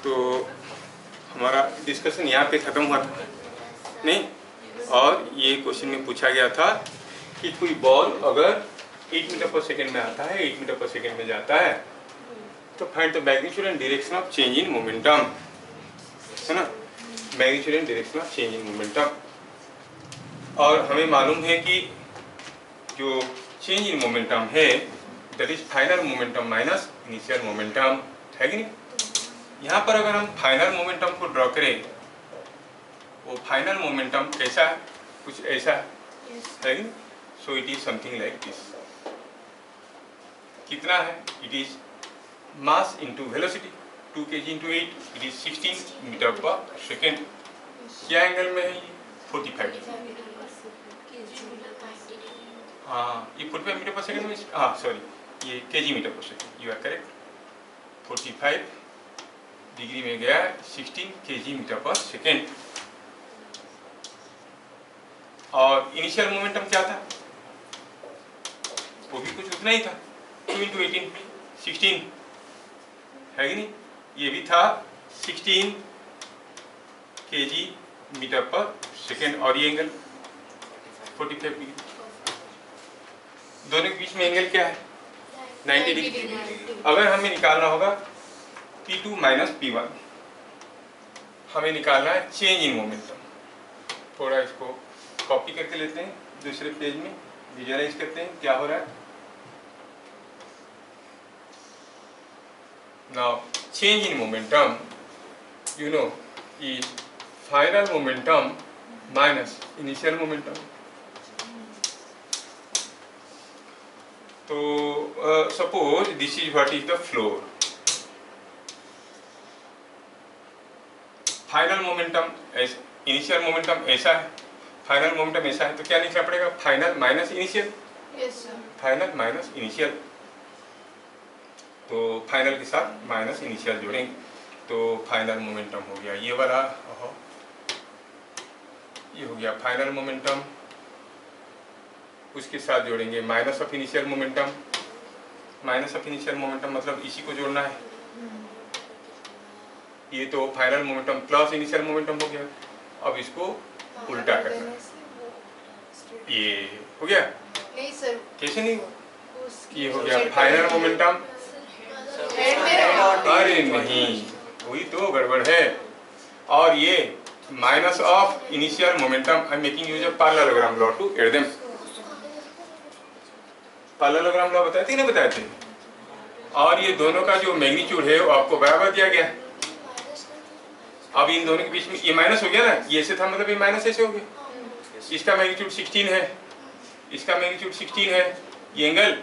तो हमारा डिस्कशन यहाँ पे ख़त्म हुआ था नहीं, और ये क्वेश्चन में पूछा गया था कि कोई बॉल अगर 8 मीटर पर सेकेंड में आता है, 8 मीटर पर सेकेंड में जाता है, तो find the magnitude and direction of change in momentum, है ना, magnitude and direction of change in momentum. और हमें मालूम है कि जो चेंज इन मोमेंटम है that is final momentum minus initial momentum, है कि नहीं। यहाँ पर अगर हम फाइनल मोमेंटम को ड्रॉ करें, वो फाइनल मोमेंटम कैसा है, कुछ ऐसा है कि नहीं। So it is something like this. कितना है, it is mass into velocity 2 kg into 8, it is 16 metre per second. क्या एंगल में है ये, 45 डिग्री। हाँ, ये 45 मीटर पर सेकेंड में, हाँ सॉरी, ये kg metre per second, you are correct. 45 degree में गया 16 kg मीटर पर सेकेंड। और इनिशियल मोमेंटम क्या था, वो भी कुछ उतना ही था, 2 इंटू 18 16, है कि नहीं। ये भी था 16 kg मीटर पर सेकेंड, और ये एंगल 45 डिग्री। दोनों के बीच में एंगल क्या है, 90 डिग्री। अगर हमें निकालना होगा P2 माइनस P1, हमें निकालना है चेंज इन मोमेंटम। थोड़ा इसको कॉपी करके लेते हैं, दूसरे पेज में विजुअलाइज करते हैं क्या हो रहा है। Now change in momentum you know is final momentum minus initial momentum. तो suppose this is what is the floor, final momentum initial momentum ऐसा है, फाइनल मोमेंटम ऐसा है, तो क्या लिखना पड़ेगा, final minus initial. Final minus initial, तो फाइनल के साथ माइनस इनिशियल जोड़ेंगे, तो फाइनल मोमेंटम हो गया ये वाला, ये हो गया फाइनल मोमेंटम। उसके साथ जोड़ेंगे minus of initial momentum. Minus of initial momentum मतलब इसी को जोड़ना है। ये तो final momentum plus initial momentum हो गया। अब इसको उल्टा करना, ये हो गया। नहीं सर, कैसे नहीं हुआ, ये हो गया फाइनल मोमेंटम। अरे नहीं, वही तो गड़बड़ है। और ये minus of initial momentum, I am making use of parallelogram law to add them. Parallelogram law बताए थे, नहीं बताए थे। और ये दोनों का जो मैग्नीट्यूड है वो आपको बराबर दिया गया। अब इन दोनों के बीच में ये माइनस हो गया ना, ये ऐसे था, मतलब ये माइनस ऐसे हो गया। इसका मैग्नीट्यूड 16 है, इसका मैग्नीट्यूड 16 है, ये एंगल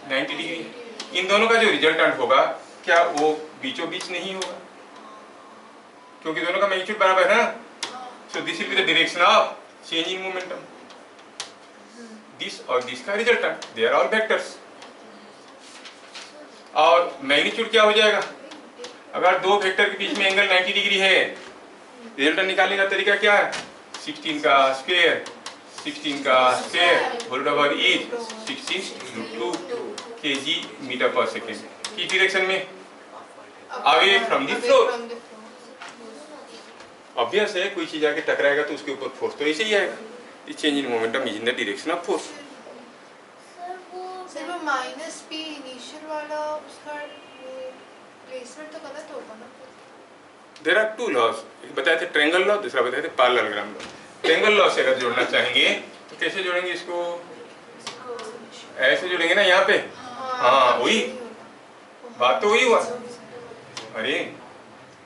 90 डिग्री। इन दोनों का जो रिजल्टेंट होगा क्या वो बीचों बीच नहीं होगा, क्योंकि दोनों का मैग्नीट्यूड बराबर है ना। So this will be the direction of change in momentum. This और दिस का resultant, they are all vectors. और मैग्नीट्यूड क्या हो जाएगा, अगर दो वेक्टर के बीच में एंगल 90 डिग्री है, रिजल्टेंट निकालने का तरीका क्या है, 16 का स्क्वायर, 16 का square whole over is 16√2 kg metre per second की डायरेक्शन में, away from the floor. Obvious है, कोई चीज आके टकराएगा तो उसके ऊपर फोर्स तो ऐसे ही आएगा। Change in momentum is in the direction of force. Sir वो माइनस p इनिशियल वाला उसका प्लेसमेंट तो गलत होगा ना। देयर आर टू लॉस, एक बताए थे ट्रायंगल लॉ, दूसरा बताए थे पैरेललोग्राम लॉ। ट्रायंगल लॉ से अगर जोड़ना चाहेंगे तो कैसे जोड़ेंगे इसको, ऐसे जोड़ेंगे ना यहाँ पे। हाँ वही बात तो वही हुआ। अरे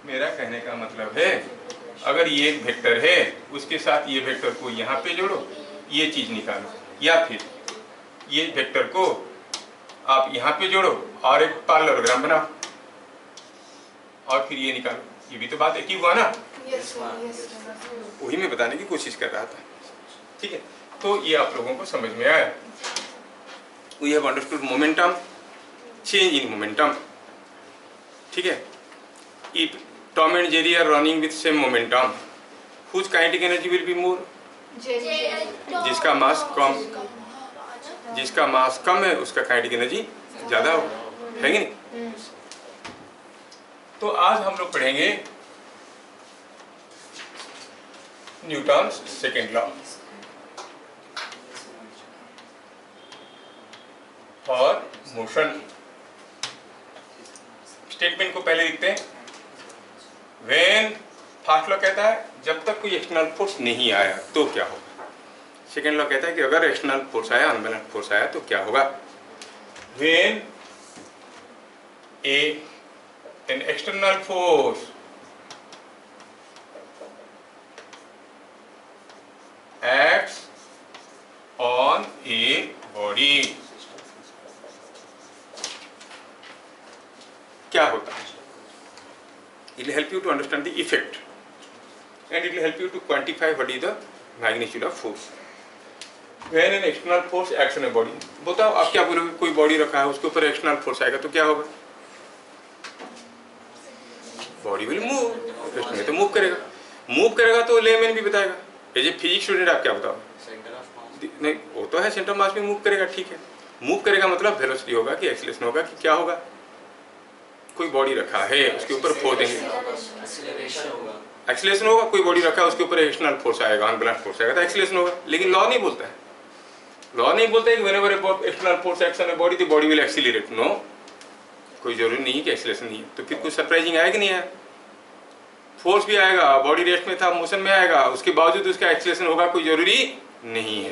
मेरा कहने का मतलब है, अगर ये एक वेक्टर है उसके साथ ये वेक्टर को यहाँ पे जोड़ो, ये चीज निकालो, या फिर ये वेक्टर को आप यहाँ पे जोड़ो और एक पैरेललोग्राम बनाओ और फिर ये निकालो, ये भी तो बात एक ही हुआ ना। वही मैं बताने की कोशिश कर रहा था, ठीक है। तो ये आप लोगों को समझ में आया। We have understood momentum, change in momentum, ठीक है। If Tom and Jerry are running with same momentum, whose kinetic energy will be more, जिसका मास कम है उसका काइनेटिक एनर्जी ज्यादा हो, है कि नहीं। तो आज हम लोग पढ़ेंगे Newton second law for motion. Statement को पहले लिखते हैं। व्हेन फर्स्ट लॉ कहता है जब तक कोई एक्सटर्नल फोर्स नहीं आया तो क्या होगा। सेकेंड लॉ कहता है कि अगर एक्सटर्नल फोर्स आया, अनबैलेंस्ड फोर्स आया तो क्या होगा। When an external force acts on a body, क्या होता है। It will help you to understand the effect and it will help you to quantify what is the magnitude of force. When an external force acts on a body, बताओ आप क्या बोलोगे। कोई body रखा है, उसके ऊपर एक्सटर्नल फोर्स आएगा तो क्या होगा। बॉडी विल मूव, उसमें तो मूव करेगा तो लेमैन भी बताएगा। एज ए फिजिक्स स्टूडेंट आप क्या बताओ। नहीं, वो तो है सेंटर ऑफ मास में मूव करेगा, ठीक है। मूव करेगा मतलब वेलोसिटी होगा कि एक्सीलरेशन होगा कि क्या होगा। कोई बॉडी रखा है, उसके ऊपर फोर्स देंगे, एक्सीलरेशन होगा। कोई बॉडी रखा है, उसके ऊपर एक्सटर्नल फोर्स आएगा, अनबैलेंस्ड फोर्स आएगा तो एक्सीलरेशन होगा। लेकिन लॉ नहीं बोलता है, लॉ नहीं बोलता है कि whenever external force acts on a body the body will accelerate. No, कोई जरूरी नहीं है कि एक्सीलरेशन नहीं है। तो फिर कुछ सरप्राइजिंग आया कि नहीं आया। फोर्स भी आएगा, बॉडी रेस्ट में था, मोशन में आएगा, उसके बावजूद उसका एक्सीलरेशन होगा, कोई जरूरी नहीं है।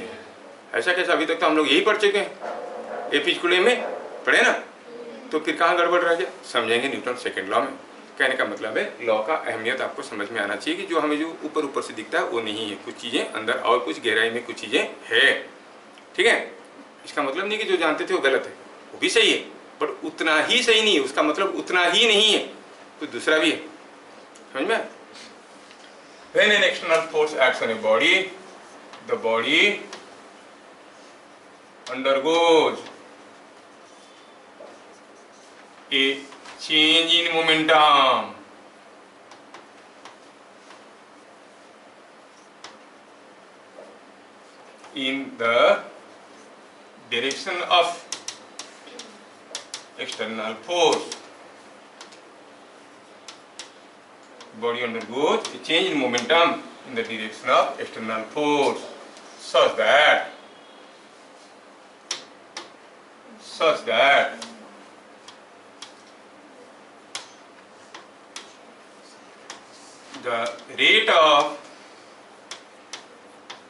ऐसा कैसा, अभी तक तो हम लोग यही पढ़ चुके हैं, ए फिजिक्स में पढ़े ना। तो फिर कहाँ गड़बड़ रह गया, समझेंगे न्यूटन सेकेंड लॉ में। कहने का मतलब है लॉ का अहमियत आपको समझ में आना चाहिए कि जो हमें जो ऊपर ऊपर से दिखता है वो नहीं है, कुछ चीज़ें अंदर और कुछ गहराई में कुछ चीज़ें है, ठीक है। इसका मतलब नहीं कि जो जानते थे वो गलत है, वो भी सही है, बट उतना ही सही नहीं है। उसका मतलब उतना ही नहीं है, कुछ दूसरा भी है, समझ में। When an external force acts on a body, the body undergoes a change in momentum. In the direction of external force. Body undergoes a change in momentum in the direction of external force such that the rate of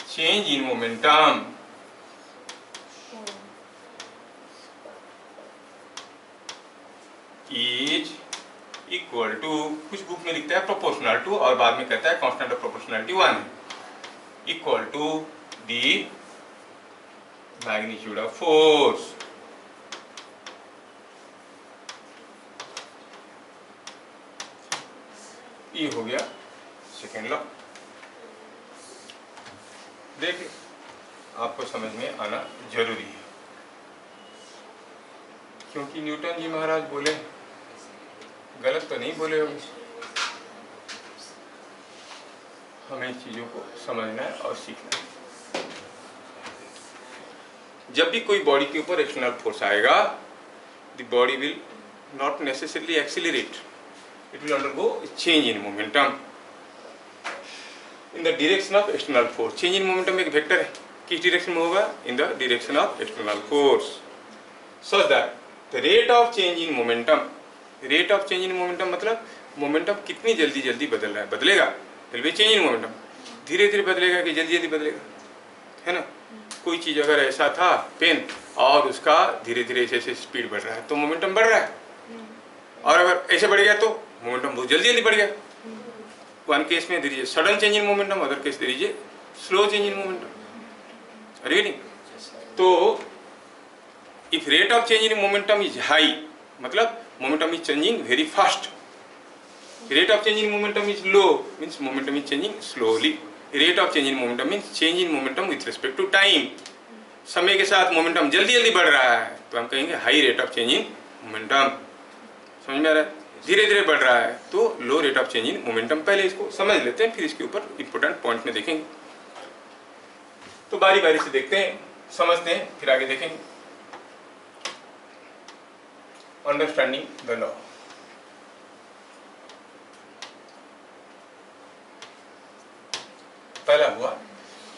change in momentum is equal to, कुछ book में लिखता है proportional to और बाद में कहता है constant of proportionality 1 है, equal to the magnitude of force. ये हो गया सेकेंड लॉ। देखिए आपको समझ में आना जरूरी है, क्योंकि न्यूटन जी महाराज बोले, गलत तो नहीं बोले होंगे। हमें चीजों को समझना है और सीखना है। जब भी कोई बॉडी के ऊपर एक्सटर्नल फोर्स आएगा, the body will not necessarily accelerate, it will undergo change in momentum in the direction of external force. Change in momentum एक वेक्टर है, किस डायरेक्शन में होगा, इन the direction of external force, such that the rate of change in momentum. Rate of change in momentum मतलब momentum कितनी जल्दी जल्दी बदल रहा है, बदलेगा, will be change in momentum. धीरे धीरे बदलेगा कि जल्दी जल्दी बदलेगा, है ना। कोई चीज अगर ऐसा था पेन और उसका धीरे धीरे ऐसे स्पीड बढ़ रहा है तो मोमेंटम बढ़ रहा है, और अगर ऐसे बढ़ गया तो मोमेंटम बहुत जल्दी जल्दी बढ़ गया। वन केस में धीरे sudden change in momentum, other case धीरे स्लो चेंज इन मोमेंटम, अरे तो if rate of change in momentum is high मतलब momentum is changing very fast. Rate of change in momentum is low means momentum is changing slowly. Rate of change in momentum means change in momentum with respect to time. समय के साथ momentum जल्दी जल्दी बढ़ रहा है तो हम कहेंगे high rate of change in momentum. समझ में आ रहा है। धीरे धीरे बढ़ रहा है तो low rate of change in momentum. पहले इसको समझ लेते हैं, फिर इसके ऊपर इंपोर्टेंट पॉइंट में देखेंगे। तो बारी बारी से देखते हैं, समझते हैं, फिर आगे देखेंगे। Understanding the law. पहला हुआ,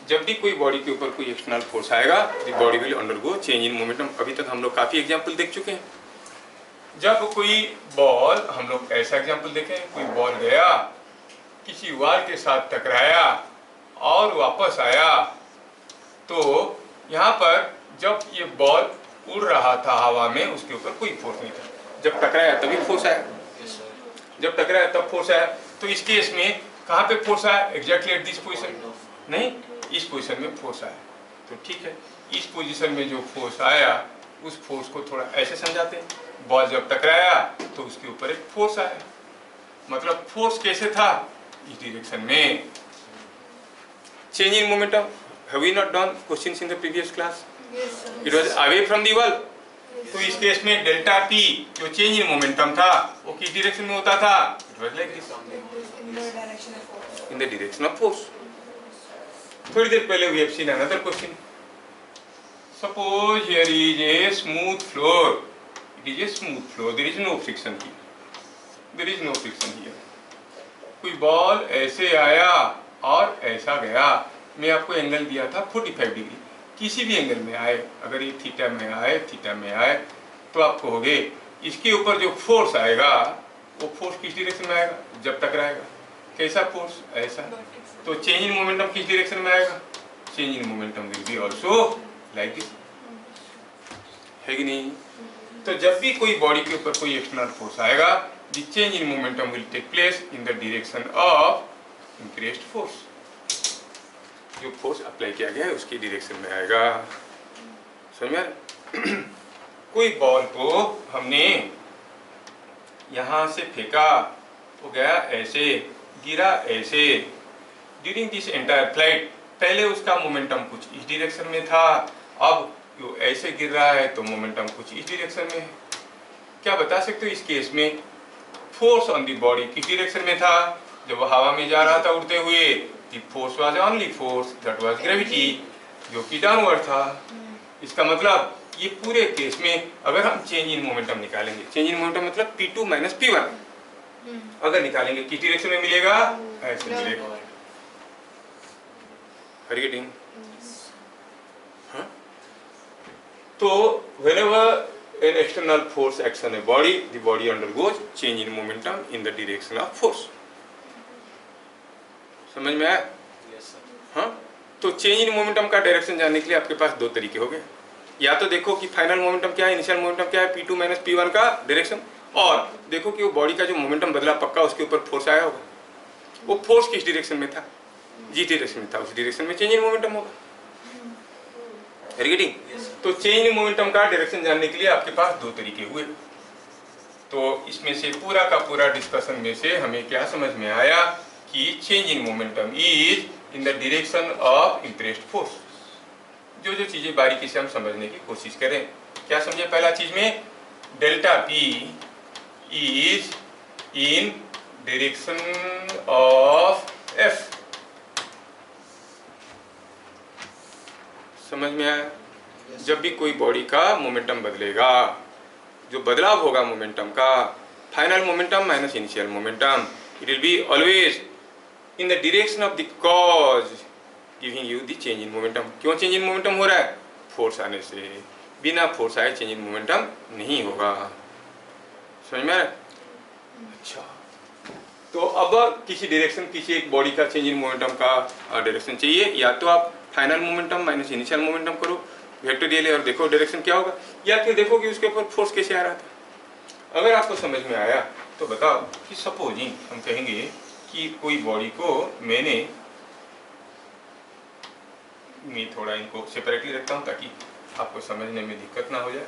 जब भी कोई बॉडी के ऊपर कोई एक्सटर्नल फोर्स आएगा the body will undergo change in momentum. अभी तक हम लोग काफ़ी एग्जाम्पल देख चुके हैं। जब कोई बॉल, हम लोग ऐसा एग्जाम्पल देखें, कोई बॉल गया किसी वॉल के साथ टकराया और वापस आया, तो यहाँ पर जब ये बॉल उड़ रहा था हवा में, उसके ऊपर कोई फोर्स नहीं था। जब टकराया तभी फोर्स आया, जब टकराया तब फोर्स आया। तो इस केस में कहाँ पे फोर्स आया? एग्जैक्टली एट दिस पोजीशन नहीं, इस पोजीशन में फोर्स आया। तो ठीक है, इस पोजीशन में जो फोर्स आया उस फोर्स को थोड़ा ऐसे समझाते हैं। बॉल जब टकराया तो उसके ऊपर एक फोर्स आया, मतलब फोर्स कैसे था? इस डायरेक्शन में। Change in momentum, have we not done questions in the previous class? It was away from the wall. तो इस केस में डेल्टा पी जो चेंज इन मोमेंटम था वो किस डायरेक्शन में होता था? It was like this, in the direction of force. थोड़ी देर पहले we have seen another question. Suppose here is a smooth floor, it is a smooth floor, there is no friction here, there is no friction here. कोई ball ऐसे आया और ऐसा गया। मैं आपको एंगल दिया था 45 डिग्री, किसी भी एंगल में आए, अगर ये थीटा में आए, थीटा में आए, तो आप कहोगे इसके ऊपर जो फोर्स आएगा वो फोर्स किस डायरेक्शन में आएगा? जब टकराएगा। कैसा फोर्स? ऐसा। तो चेंज इन मोमेंटम किस डायरेक्शन में आएगा? Change in momentum will be also like this, है कि नहीं? तो जब भी कोई बॉडी के ऊपर कोई एक्सटर्नल फोर्स आएगा, the change in momentum will take place in the direction of increased force. जो फोर्स अप्लाई किया गया है उसकी डायरेक्शन में आएगा। समझ में? कोई बॉल को हमने यहाँ से फेंका, वो गया ऐसे, गिरा ऐसे। ड्यूरिंग दिस एंटायर फ्लाइट पहले उसका मोमेंटम कुछ इस डायरेक्शन में था, अब जो ऐसे गिर रहा है तो मोमेंटम कुछ इस डायरेक्शन में है। क्या बता सकते हो इस केस में फोर्स ऑन दी बॉडी किस डायरेक्शन में था? जब वो हवा में जा रहा था उड़ते हुए, the force was only force that was gravity, जो कि डाउनवर्ड था। इसका मतलब ये पूरे केस में अगर हम चेंज इन मोमेंटम निकालेंगे, चेंज इन मोमेंटम मतलब P2 माइनस P1 अगर निकालेंगे किस डायरेक्शन में मिलेगा? ऐसे मिलेगा। गेटिंग? तो whenever an external force acts on a body, the body undergoes change in momentum in the direction of force. समझ में आया? हाँ, तो चेंज इन मोमेंटम का डायरेक्शन जानने के लिए आपके पास दो तरीके हो गए। या तो देखो कि फाइनल मोमेंटम क्या है, इनिशियल मोमेंटम क्या है, P2 माइनस P1 का डायरेक्शन, और देखो कि वो बॉडी का जो मोमेंटम बदला पक्का उसके ऊपर फोर्स आया होगा। वो फोर्स किस डायरेक्शन में था? जिस डायरेक्शन में था उस डायरेक्शन में चेंज इन मोमेंटम होगा। गेटिंग? तो चेंज इन मोमेंटम का डायरेक्शन जानने के लिए आपके पास दो तरीके हुए। तो इसमें से पूरा का पूरा डिस्कशन में से हमें क्या समझ में आया कि change in momentum is in the direction of impressed force. जो जो चीजें बारीकी से हम समझने की कोशिश करें। क्या समझे? पहला चीज में delta P is in direction of F. समझ में आया? जब भी कोई बॉडी का मोमेंटम बदलेगा, जो बदलाव होगा मोमेंटम का, final momentum minus initial momentum, it will be always in the direction of the cause giving you the change in momentum. क्यों चेंज इन मोमेंटम हो रहा है? फोर्स आने से। बिना फोर्स आए चेंज इन मोमेंटम नहीं होगा। समझ में आया? अच्छा, तो अब किसी डायरेक्शन, किसी एक बॉडी का चेंज इन मोमेंटम का डायरेक्शन चाहिए, या तो आप final momentum minus initial momentum करो वेक्टोरियल और देखो डायरेक्शन क्या होगा, या फिर देखो कि उसके ऊपर फोर्स कैसे आ रहा था। अगर आपको समझ में आया तो बताओ कि सपोजिंग हम कहेंगे कि कोई बॉडी को मैं थोड़ा इनको सेपरेटली रखता हूं ताकि आपको समझने में दिक्कत ना हो जाए।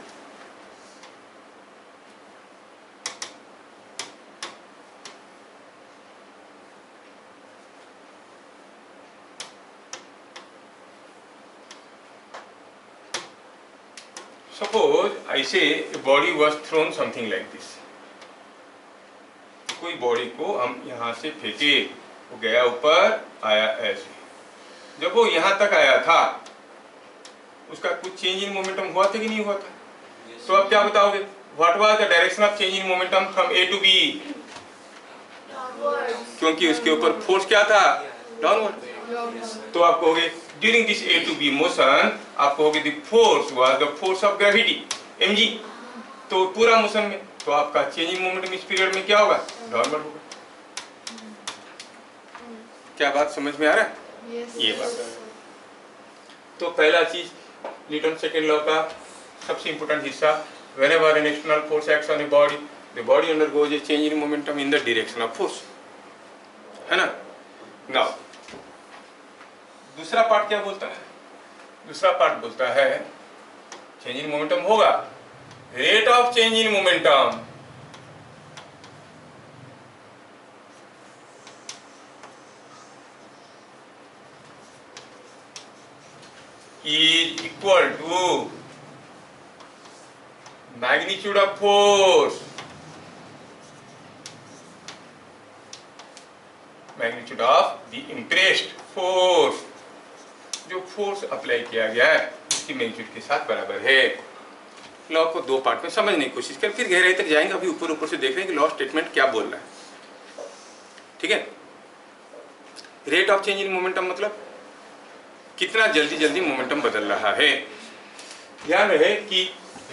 Suppose I say a body was thrown something like this. कोई बॉडी को हम यहाँ से फेंके, वो गया ऊपर, आया ऐसे। जब वो यहाँ तक आया था उसका कुछ चेंज इन मोमेंटम हुआ था कि नहीं हुआ था? तो अब क्या बताओगे? What was the direction of change in momentum from A to B? क्योंकि उसके ऊपर फोर्स क्या था? डाउनवर्ड। तो आप कहोगे during this A to B motion, आप कहोगे the force was the force of gravity mg। तो पूरा मोशन में तो आपका चेंजिंग मोमेंटम इस पीरियड में क्या होगा, नॉर्मल होगा। क्या बात समझ में आ रहा है? ये बात है। तो पहला चीज न्यूटन सेकेंड लॉ का सबसे इंपॉर्टेंट हिस्सा, whenever an external force acts on a body, the body undergoes A change in momentum in the direction of force, है ना। नाउ दूसरा पार्ट क्या बोलता है? दूसरा पार्ट बोलता है चेंज इन मोमेंटम होगा, rate of change in momentum is equal to magnitude of force, magnitude of the impressed force, जो फोर्स अप्लाई किया गया है उसकी मैग्नीट्यूड के साथ बराबर है। लॉ को दो पार्ट में समझने की कोशिश कर, फिर गहराई तक जाएंगे। अभी ऊपर ऊपर से देख रहे हैं कि लॉ स्टेटमेंट क्या बोल रहा है, ठीक है। Rate of change in momentum मतलब कितना जल्दी जल्दी मोमेंटम बदल रहा है। ध्यान रहे कि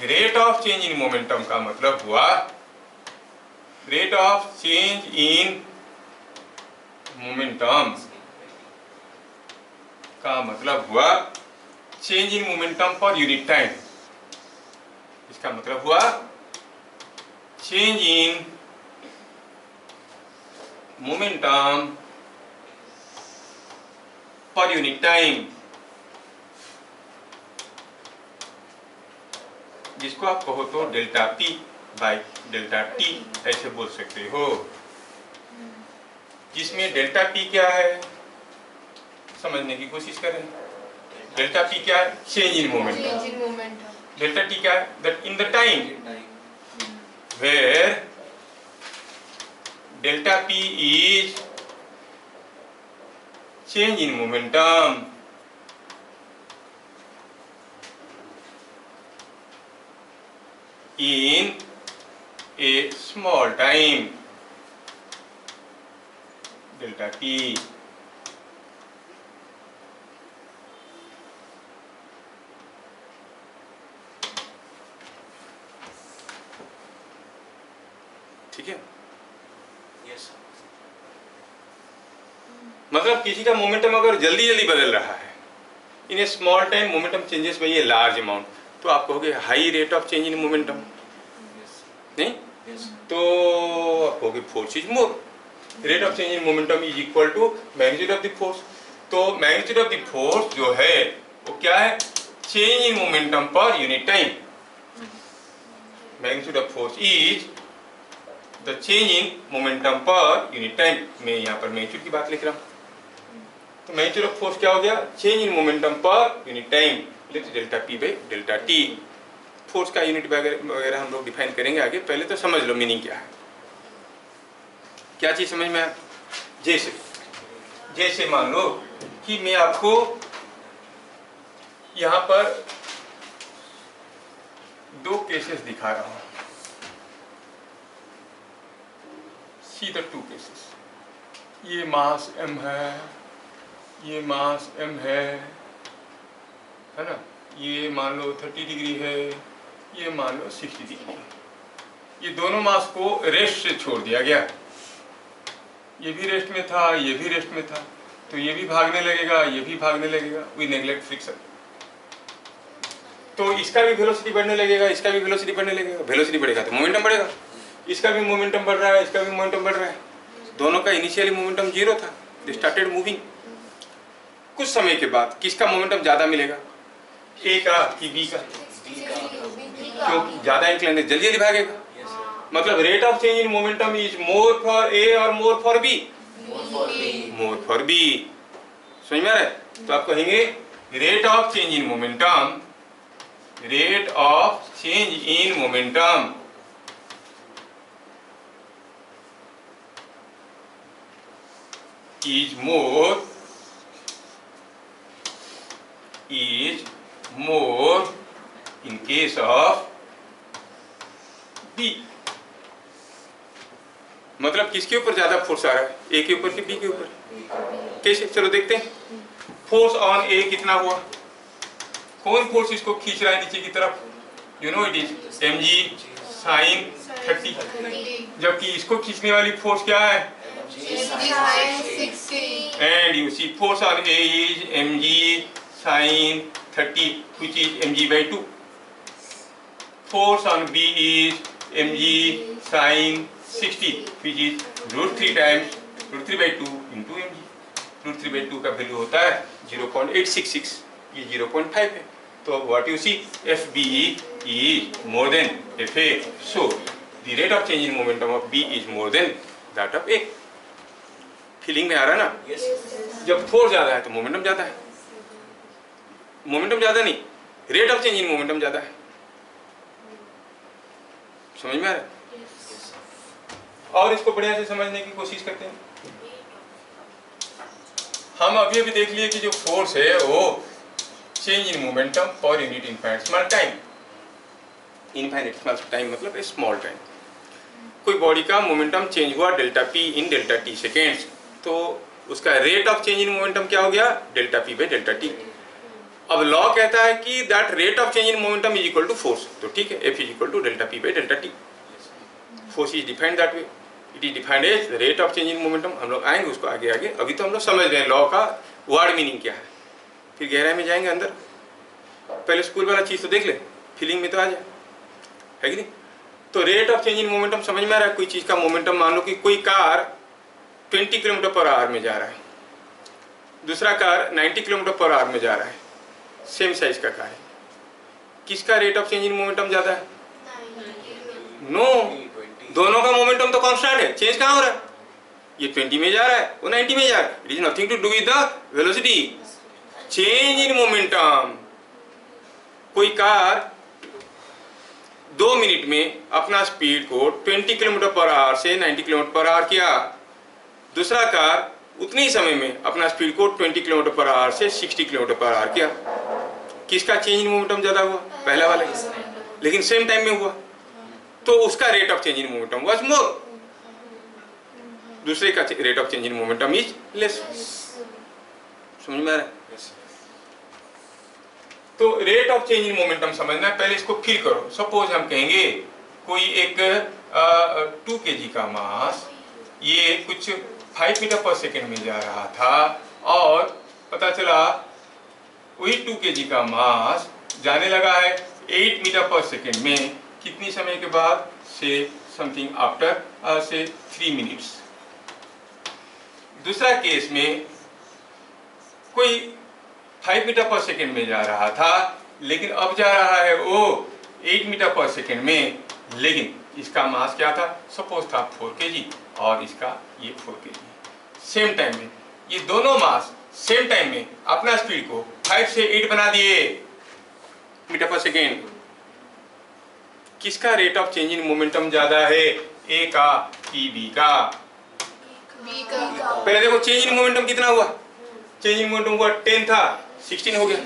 rate of change in momentum का मतलब हुआ, rate of change in momentum का मतलब हुआ change in momentum per unit time. इसका मतलब हुआ change in momentum per unit time, जिसको आप कहो तो delta P by delta T ऐसे बोल सकते हो। जिसमें डेल्टा पी क्या है समझने की कोशिश करें। डेल्टा पी क्या है? Change in momentum. Delta T क्या है? That in the time where delta P is change in momentum in a small time, delta t। ठीक है, यस। मतलब किसी का मोमेंटम अगर जल्दी जल्दी बदल रहा है in a small time momentum changes by a large amount, तो आप कहोगे high rate of change in momentum, नहीं? तो आप कहोगे force is more, rate of change in momentum is equal to magnitude of the force. तो magnitude of the force जो है वो क्या है? Change in momentum per unit time. Magnitude of force is the change in momentum per unit time. मैं यहाँ पर magnitude की बात लिख रहा हूँ। तो मैग्नीट्यूड ऑफ फोर्स क्या हो गया? Change in momentum per unit time, delta P by delta T. Force का यूनिट वगैरह हम लोग डिफाइन करेंगे आगे, पहले तो समझ लो मीनिंग क्या है। क्या चीज समझ में आया? जैसे मान लो कि मैं आपको यहाँ पर दो केसेस दिखा रहा हूँ, सी द टू केसेस। ये मास m है, ये मास m है ना। ये मान लो 30 डिग्री है, ये मान लो 60 डिग्री है। ये दोनों मास को रेस्ट से छोड़ दिया गया। ये भी रेस्ट में था, ये भी रेस्ट में था, तो ये भी भागने लगेगा, ये भी भागने लगेगा। We neglect friction. तो इसका भी वेलोसिटी बढ़ने लगेगा, इसका भी वेलोसिटी बढ़ने लगेगा। वेलोसिटी बढ़ेगा तो मोमेंटम बढ़ेगा। इसका भी मोमेंटम बढ़ रहा है, इसका भी मोमेंटम बढ़ रहा है। दोनों का इनिशियली मोमेंटम जीरो था, दे स्टार्टेड मूविंग। कुछ समय के बाद किसका मोमेंटम ज्यादा मिलेगा? ए का कि बी का? क्योंकि ज्यादा इंक्लाइन जल्दी जल्दी भागेगा। मतलब rate of change in momentum is more for a और more for B. More for B. समझ में आ रहा है? तो आप कहेंगे rate of change in momentum, rate of change in momentum is more in case of B। मतलब किसके ऊपर ज्यादा फोर्स आ रहा है, ए के ऊपर कि बी के ऊपर? कैसे, चलो देखते हैं। फोर्स ऑन ए कितना हुआ, कौन फोर्स इसको खींच रहा है नीचे की तरफ? You know it is mg sin 30, जबकि इसको खींचने वाली फोर्स क्या है? And you see force on A is mg sin 30 which is mg/2. Force on B is mg sin 60 which is √3 times √3/2 into mg. √3/2 का वैल्यू होता है 0.866, ये 0.5 है। तो what you see, FB is more than FA, so the rate of change in momentum of B is more than that of A. Feeling में आ रहा ना? Yes, sir. जब फोर्स ज्यादा है तो मोमेंटम ज्यादा है, मोमेंटम ज्यादा नहीं, rate of change in momentum ज्यादा है। समझ में आ रहा है? और इसको बढ़िया से समझने की कोशिश करते हैं। हम अभी अभी देख लिए कि जो फोर्स है वो change in momentum per unit infinite small time. Infinite small time मतलब ए स्मॉल टाइम। कोई बॉडी का मोमेंटम चेंज हुआ delta P in delta T seconds, तो उसका rate of change in momentum क्या हो गया? Delta P by delta T. अब लॉ कहता है कि that rate of change in momentum is equal to force, तो ठीक है, F is equal to delta P by delta T. Force is defined that way, it is defined as rate of change in momentum. हम लोग आएंगे उसको आगे आगे, अभी तो हम लोग समझ गए लॉ का वर्ड मीनिंग क्या है, फिर गहराई में जाएंगे अंदर। पहले स्कूल वाला चीज़ तो देख ले, फीलिंग में तो आ जाए, है कि नहीं? तो rate of change in momentum समझ में आ रहा है? कोई चीज़ का मोमेंटम, मान लो कि कोई कार 20 किलोमीटर पर आवर में जा रहा है, दूसरा कार 90 किलोमीटर पर आवर में जा रहा है, सेम साइज का कार है, किसका rate of change in momentum ज़्यादा है? नो, दोनों का मोमेंटम तो कांस्टेंट है, चेंज कहाँ हो रहा है? ये 20 में जा रहा है, वो 90 में जा रहा है। It is nothing to do with the velocity, change in momentum. कोई कार 2 मिनट में अपना स्पीड को 20 किलोमीटर पर आवर से 90 किलोमीटर पर आवर किया, दूसरा कार उतने ही समय में अपना स्पीड को 20 किलोमीटर पर आवर से 60 किलोमीटर पर आवर किया। किसका चेंज इन मोमेंटम ज्यादा हुआ? पहला वाला, लेकिन सेम टाइम में हुआ, तो उसका rate of change in momentum was more, दूसरे का rate of change in momentum is less. समझ में आ रहा है? तो rate of change in momentum समझना है, पहले इसको फील करो। सपोज हम कहेंगे कोई एक 2 kg का मास ये कुछ 5 मीटर पर सेकेंड में जा रहा था, और पता चला वही 2 kg का मास जाने लगा है 8 मीटर पर सेकेंड में, कितनी समय के बाद? से समथिंग आफ्टर से 3 मिनट्स। दूसरा केस में कोई 5 मीटर पर सेकेंड में जा रहा था, लेकिन अब जा रहा है वो 8 मीटर पर सेकेंड में, लेकिन इसका मास क्या था? सपोज था 4 kg और इसका ये 4 kg। सेम टाइम में ये दोनों मास सेम टाइम में अपना स्पीड को 5 से 8 बना दिए मीटर पर सेकेंड। किसका rate of change in momentum ज्यादा है? ए का कि बी का? बी का। पहले देखो चेंज इन मोमेंटम कितना हुआ? चेंज इन मोमेंटम हुआ 10 था, 16 हो गया,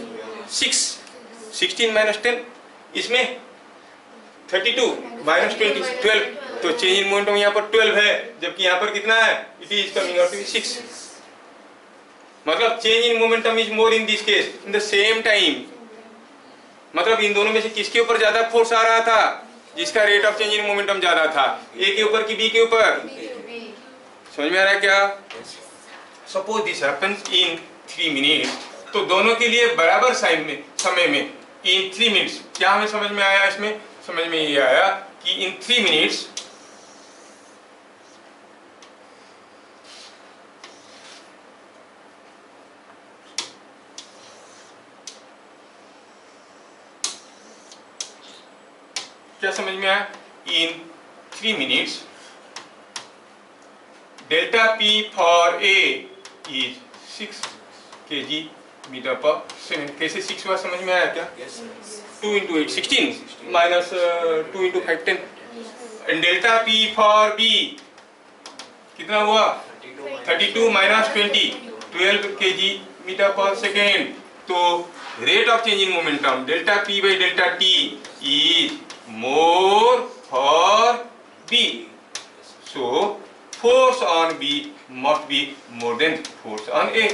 16 माइनस 10, इसमें 32 माइनस 20 12, तो चेंज इन मोमेंटम यहाँ पर 12 है, जबकि यहाँ पर कितना है? It is coming out to be 6। मतलब change in momentum is more in this case in the same time. मतलब इन दोनों में से किसके ऊपर ज्यादा फोर्स आ रहा था? जिसका rate of change in momentum ज्यादा था। ए के ऊपर कि बी के ऊपर? समझ में आ रहा है क्या? Suppose this happens in 3 minutes, तो दोनों के लिए बराबर समय में इन 3 मिनट्स, क्या हमें समझ में आया? इसमें समझ में ये आया कि इन 3 मिनट्स क्या समझ में आया? In 3 minutes delta P for A is 6 kg metre per second. कैसे 6 हुआ समझ में आया क्या? 2 into 8 16 minus 2 into 5 10। And delta P for B कितना हुआ? 32 minus 20 12 kg metre per second. तो rate of change in momentum delta P by delta T is more for B. So force on B must be more than force on A.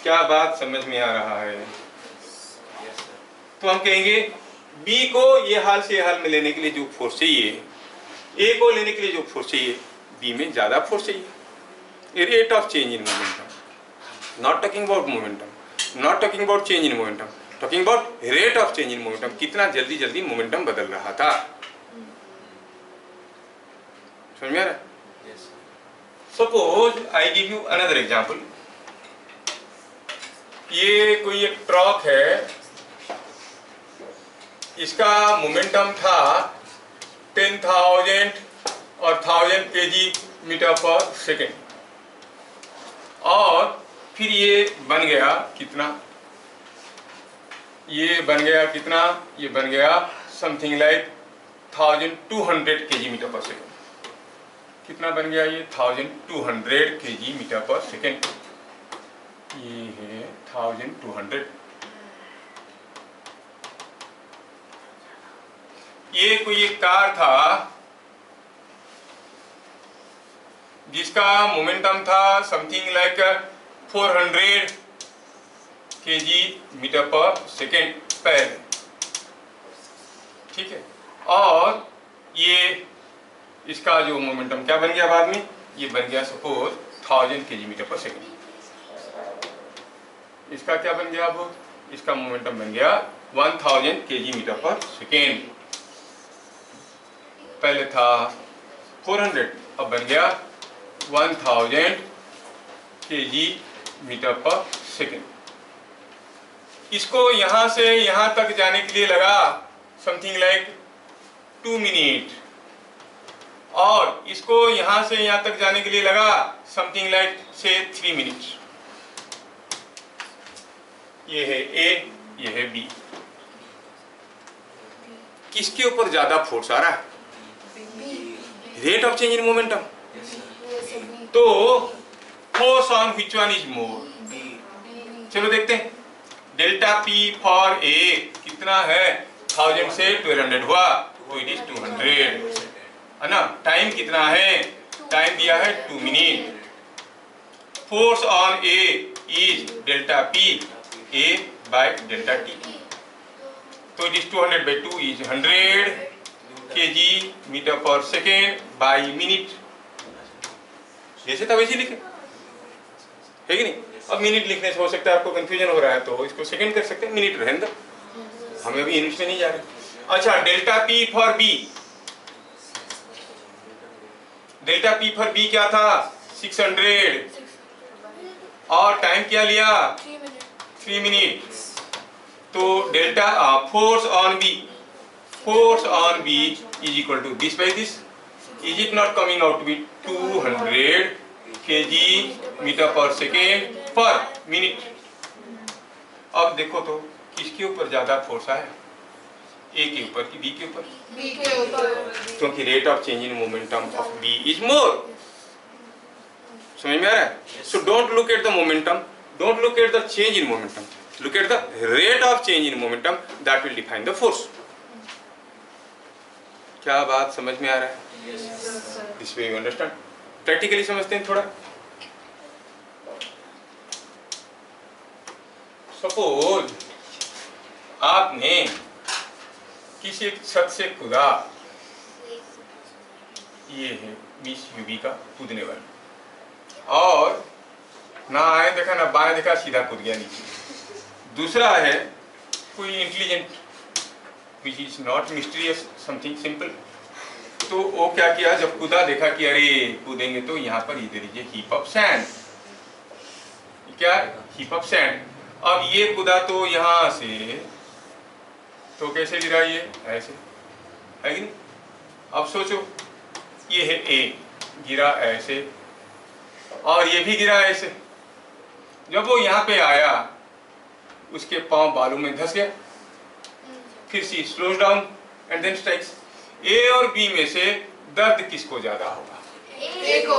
क्या बात समझ में आ रहा है? Yes, sir. तो हम कहेंगे बी को ये हाल से ये हाल में लेने के लिए जो फोर्स चाहिए, ए को लेने के लिए जो फोर्स चाहिए, बी में ज्यादा फोर्स चाहिए। Rate of change in momentum, not talking about momentum, not talking about change in momentum, talking about rate of change in momentum. कितना जल्दी जल्दी मोमेंटम बदल रहा था। समझ में आ रहा है? Yes, sir. Suppose I give you another example. ये कोई एक ट्रक है, इसका मोमेंटम था 10,000 और 1000 kg मीटर पर सेकेंड, और फिर ये बन गया कितना? ये बन गया कितना? ये बन गया something like 1200 kg metre per second. कितना बन गया ये? 1200 kg मीटर पर सेकेंड। ये है 1200। ये कोई एक कार था जिसका मोमेंटम था something like 400 kg metre per second पहले, ठीक है। और ये इसका जो मोमेंटम क्या बन गया बाद में? ये बन गया suppose 1000 kg metre per second. इसका क्या बन गया? अब इसका मोमेंटम बन गया 1000 kg मीटर पर सेकेंड। पहले था 400, अब बन गया 1000 kg मीटर पर सेकेंड। इसको यहां से यहां तक जाने के लिए लगा समथिंग लाइक 2 मिनट, और इसको यहां से यहां तक जाने के लिए लगा समथिंग लाइक से 3 मिनट। ये है ए, ये है बी। किसके ऊपर ज्यादा फोर्स आ रहा है? Rate of change in momentum. Yes, sir. तो force on which one is more? B. चलो देखते हैं। डेल्टा पी फॉर ए कितना है? 1000 से 1200 हुआ तो इट इज 200, है ना। टाइम कितना है? टाइम दिया है 2 minute. Force on A is delta P A by delta T, तो it is 200 by 2 is 100 kg metre per second by minute. जैसे था वैसे लिखे, है कि नहीं? अब मिनट लिखने से हो सकता है आपको कंफ्यूजन हो रहा है, तो इसको सेकेंड कर सकते हैं, मिनट रहने दो, हमें अभी यूनिट्स में नहीं जा रहे। अच्छा, delta P for B, delta P for B क्या था? 600, और टाइम क्या लिया? 3 मिनट। तो delta force on B, force on B is equal to this by this. Is it not coming out to be 200 kg metre per second per minute? अब देखो तो किसके ऊपर ज्यादा फोर्स आया? ए के ऊपर कि बी के ऊपर? बी के ऊपर, क्योंकि rate of change in momentum of B is more. समझ में आ रहा है? So don't look at the momentum, don't look at the change in momentum, look at the rate of change in momentum, that will define the force. क्या बात समझ में आ रहा है? Yes, sir. This way you understand. Practically समझते हैं थोड़ा। सपोज आपने किसी एक छत से कूदा, ये है 20 यूबी का कूदने वाला, और ना आए देखा ना बाएं देखा, सीधा कूद गया नीचे। दूसरा है कोई intelligent which is not mysterious, something simple, तो वो क्या किया? जब कूदा देखा कि अरे कूदेंगे तो यहाँ पर इधर लीजिए हीप ऑफ सैंड, क्या हीप ऑफ सैंड। अब ये कूदा तो यहाँ से, तो कैसे गिरा? ये ऐसे, है कि नहीं? अब सोचो, ये है ए, गिरा ऐसे, और ये भी गिरा ऐसे। जब वो यहाँ पे आया, उसके पांव बालू में धंस गया, फिर C slows down and then strikes. A और बी में से दर्द किसको ज्यादा होगा? ए को।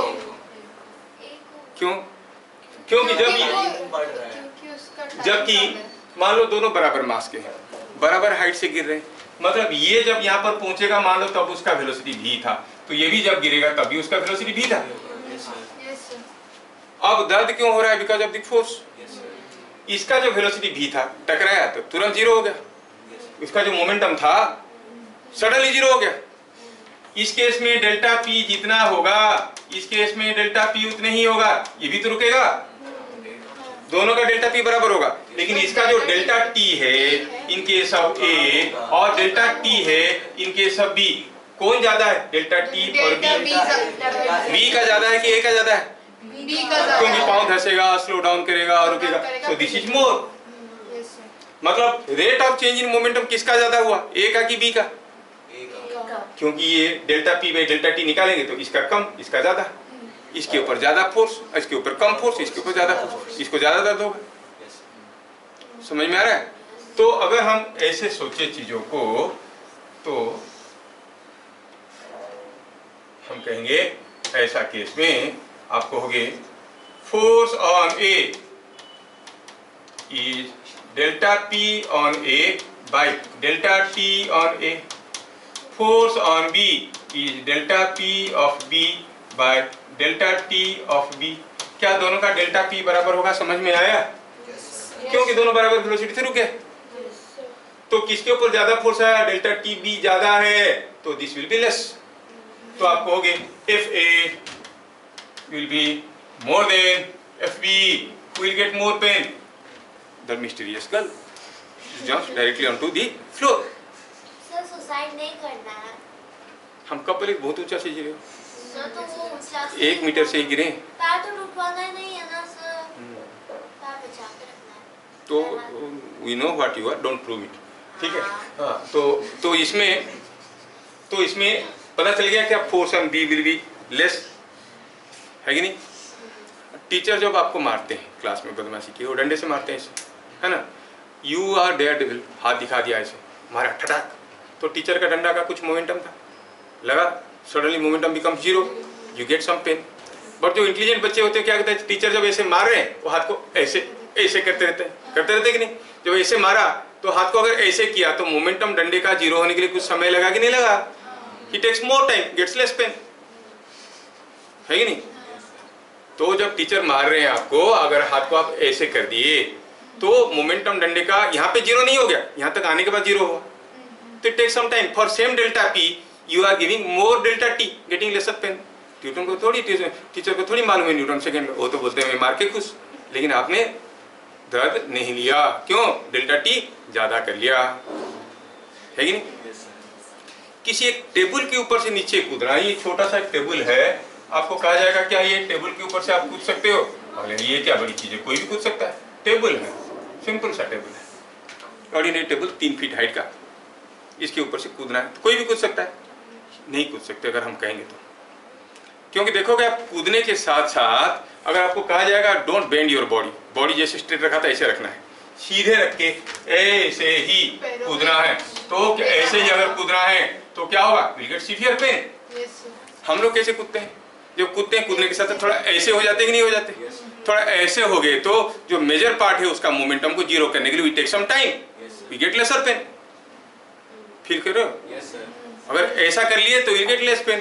क्यों? क्योंकि जब ये, बढ़ रहा है। क्योंकि उसका टाइम जबकि कम है। मान लो दोनों बराबर मास के हैं, बराबर हाइट से गिर रहे हैं, मतलब ये जब यहाँ पर पहुंचेगा मान लो तब उसका वेलोसिटी भी था, तो ये भी जब गिरेगा तब भी उसका वेलोसिटी भी था। Yes, sir. Yes sir. अब दर्द क्यों हो रहा है? Because of the force. Yes, sir. इसका जो वेलोसिटी भी था, टकराया तो तुरंत जीरो हो गया। Yes, sir. इसका जो मोमेंटम था सडनली जीरो हो गया। इस केस में डेल्टा पी जितना होगा, इस केस में डेल्टा पी उतने ही होगा, ये भी तो रुकेगा, दोनों का डेल्टा पी बराबर होगा। लेकिन इसका जो डेल्टा टी है इन केस ऑफ ए और डेल्टा टी है इन केस ऑफ बी, कौन ज्यादा है? डेल्टा टी और डेल्टा बी। बी बी का ज्यादा है कि ए का ज्यादा है? बी का क्योंकि ज्यादा पाँव धसेगा, स्लो डाउन करेगा और रुकेगा, so this is more. Yes sir. मतलब rate of change in momentum किसका ज्यादा हुआ, ए का कि बी का? एक क्योंकि ये delta P by delta T निकालेंगे तो इसका कम, इसका ज्यादा, इसके ऊपर ज्यादा फोर्स, इसके ऊपर कम फोर्स, इसके ऊपर ज्यादा फोर्स, इसको ज्यादा दर्द होगा। Yes. समझ में आ रहा है? तो अगर हम ऐसे सोचे चीजों को तो हम कहेंगे ऐसा केस में आप कहोगे force on A is delta P on A by delta T on A, force on B is delta P of B by delta T of B. क्या दोनों का डेल्टा पी बराबर होगा? समझ में आया? क्योंकि दोनों बराबर वेलोसिटी से रुके। तो किसके ऊपर ज्यादा फोर्स आया? डेल्टा टी बी ज्यादा है तो दिस विल बी लेस। तो आप कहोगे F A will be more than F B, will get more pain. The mysterious girl jumps directly on to the floor. Sir सुसाइड नहीं करना है। हम कब बोले बहुत ऊंचा से गिरे? सर तो वो ऊंचा से 1 मीटर से ही गिरे। पैर तो टूटवाना ही नहीं है ना सर, पैर बचा के रखना है। तो we know what you are, don't prove it. ठीक है। हाँ। हाँ, तो इसमें पता चल गया क्या force on B will be less, है कि नहीं? टीचर जब आपको मारते हैं क्लास में, बदमाशी की, वो डंडे से मारते हैं ऐसे, है ना? यू आर डेयर डेविल, हाथ दिखा दिया ऐसे, मारा ठटाक, तो टीचर का डंडा का कुछ मोमेंटम था, लगा, suddenly momentum become zero, you get some pain. But जो इंटेलिजेंट बच्चे होते हैं क्या कहते हैं, टीचर जब ऐसे मार रहे हैं वो हाथ को ऐसे ऐसे करते रहते हैं कि नहीं? जब ऐसे मारा तो हाथ को अगर ऐसे किया तो मोमेंटम डंडे का जीरो होने के लिए कुछ समय लगा कि नहीं लगा? It takes more time, gets less pain, है कि नहीं? तो जब टीचर मार रहे हैं आपको, अगर हाथ को आप ऐसे कर दिए तो मोमेंटम डंडे का यहाँ पे जीरो नहीं हो गया, यहाँ तक आने के बाद जीरो हुआ। तो it take some time for same delta P you are giving more delta T, getting lesser pain. Newton को थोड़ी, टीचर को थोड़ी मालूम है न्यूटन सेकंड, वो तो बोलते हैं मैं मार के खुश, लेकिन आपने दर्द नहीं लिया, क्यों? डेल्टा टी ज्यादा कर लिया, है कि नहीं? किसी एक टेबल के ऊपर से नीचे कूदना, ये छोटा सा एक टेबल है, आपको कहा जाएगा क्या ये टेबल के ऊपर से आप कूद सकते हो? अरे ये क्या बड़ी चीज है, कोई भी कूद सकता है, टेबल है, सिंपल सा टेबल है, ऑर्डिनरी टेबल 3 फीट हाइट का, इसके ऊपर से कूदना है तो कोई भी कूद सकता है? नहीं कूद सकते अगर हम कहेंगे तो, क्योंकि देखोगे आप कूदने के साथ साथ अगर आपको कहा जाएगा don't bend your body, body जैसे स्ट्रेट रखा था ऐसे रखना है, सीधे रख के ऐसे ही कूदना है, तो ऐसे ही अगर कूदना है तो क्या होगा? Will get severe pain. हम लोग कैसे कूदते हैं? जब कूदते हैं कूदने के साथ थोड़ा ऐसे हो जाते कि नहीं हो जाते? थोड़ा ऐसे हो गए तो जो मेजर पार्ट है उसका मोमेंटम को जीरो करने के लिए we take some time, we get lesser pain. Feel कर रहे हो? Yes, sir. अगर ऐसा कर लिए तो विल गेट लेस पेन,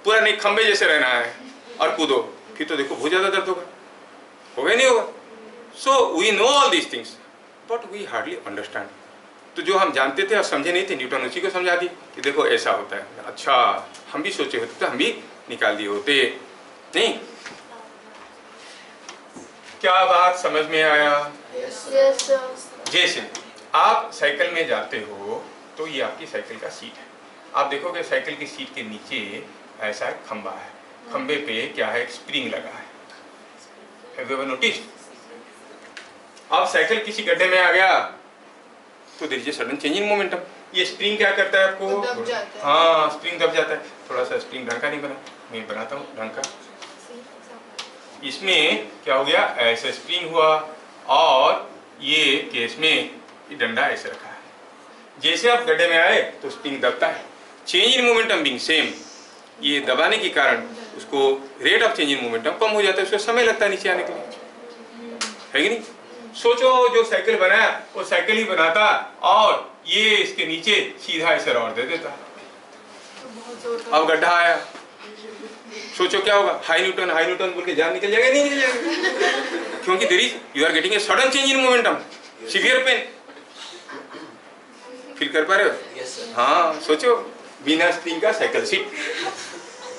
पूरा नहीं खंबे जैसे रहना है और कूदो, फिर तो देखो बहुत ज्यादा दर्द होगा नहीं होगा? So we know all these things but we hardly understand. तो जो हम जानते थे और समझे नहीं थे, न्यूटन उसी को समझा दी कि देखो ऐसा होता है। अच्छा, हम भी सोचे होते तो हम भी निकाल दिए होते, नहीं? क्या बात समझ में आया? Yes, sir. जैसे आप साइकिल में जाते हो तो ये आपकी साइकिल का सीट है, आप देखोगे साइकिल की सीट के नीचे ऐसा एक खंबा है, खंबे पे क्या है? एक स्प्रिंग लगा है, हैव यू एवर नोटिस्ड? अब साइकिल किसी गड्ढे में आ गया तो there is a sudden change in momentum, ये स्प्रिंग क्या करता है आपको? दब जाता है। हाँ, स्प्रिंग दब जाता है। थोड़ा सा स्प्रिंग ढंग का नहीं बना, मैं बनाता हूँ ढंग का। इसमें क्या हो गया? ऐसे स्प्रिंग हुआ और ये केस में ये डंडा ऐसे रखा है, जैसे आप गड्ढे में आए तो स्प्रिंग दबता है, change in momentum being same, ये दबाने के कारण उसको rate of change in momentum कम हो जाता है, उसको समय लगता है नीचे आने के लिए, है कि नहीं? सोचो जो साइकिल बनाया वो साइकिल ही बनाता और ये इसके नीचे सीधा ऐसे रॉड दे देता, अब गड्ढा आया सोचो क्या होगा, हाई न्यूटन बोल के जान निकल जाएगा, नहीं निकल जाएगा, क्योंकि there is you are getting a sudden change in momentum, severe pain. Feel कर पा रहे हो? Yes sir. हाँ, सोचो बिना स्प्रिंग का साइकिल सीट,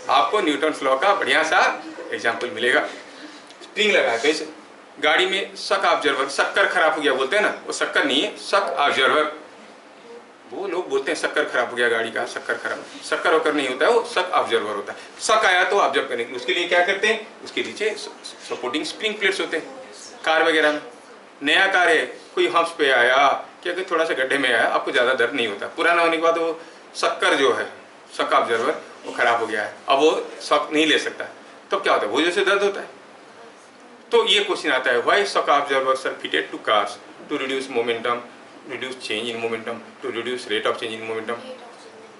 आपको न्यूटन लॉ का बढ़िया सा एग्जाम्पल मिलेगा। स्प्रिंग लगा तो इसे गाड़ी में शक ऑब्जर्वर, शक्कर खराब हो गया बोलते हैं ना, वो शक्कर नहीं है, शक ऑब्जर्वर। वो लोग बोलते हैं शक्कर खराब हो गया गाड़ी का, शक्कर खराब, शक्कर होकर नहीं होता है, वो शक ऑब्जर्वर होता है। शक आया तो ऑब्जर्व करने के लिए उसके लिए क्या करते हैं, उसके नीचे सपोर्टिंग स्प्रिंग प्लेट्स होते हैं। कार वगैरह में, नया कार है, कोई हम्प्स पे आया, क्या कि थोड़ा सा गड्ढे में आया, आपको ज़्यादा दर्द नहीं होता। पुराना होने के बाद वो शक्कर जो है, शक ऑब्जर्वर, वो खराब हो गया है, अब वो शक नहीं ले सकता, तो क्या होता है, वो जैसे दर्द होता है। तो ये क्वेश्चन आता है, why shock absorbers are fitted to cars to reduce momentum, reduce change in momentum, to reduce rate of change in momentum,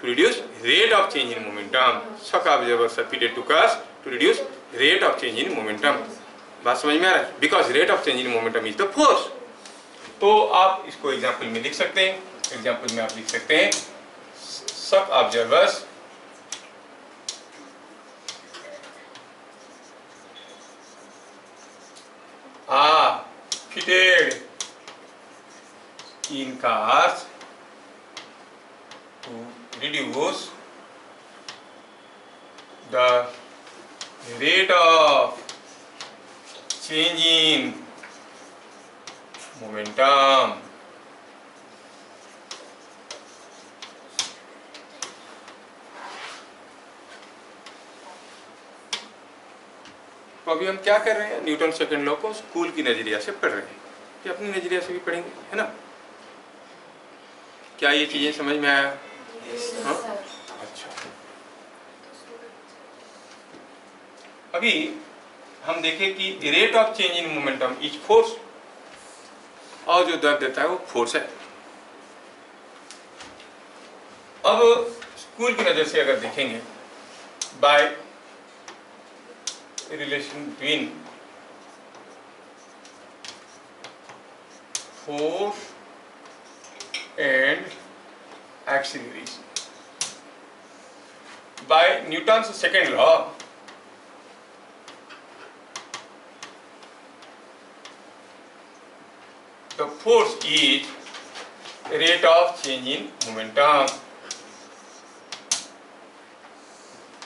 to reduce rate of change in momentum. Shock observers are fitted to cars to reduce rate of change in momentum. बात समझ में आ रहा है? Because rate of change in momentum is the force. तो आप इसको example में लिख सकते हैं, एग्जाम्पल में आप लिख सकते हैं shock observers are fitted in cars to reduce the rate of change in momentum. तो अभी हम क्या कर रहे हैं, न्यूटन सेकंड लॉ को स्कूल की नजरिया से पढ़ रहे हैं, कि अपनी नजरिया से भी पढ़ेंगे, है ना? क्या ये चीजें समझ में आया? हाँ? अच्छा, अभी हम देखें कि rate of change in momentum is force, और जो दर्द देता है वो फोर्स है। अब स्कूल की नजर से अगर देखेंगे, by relation between force and acceleration. By Newton's second law, the force is rate of change in momentum.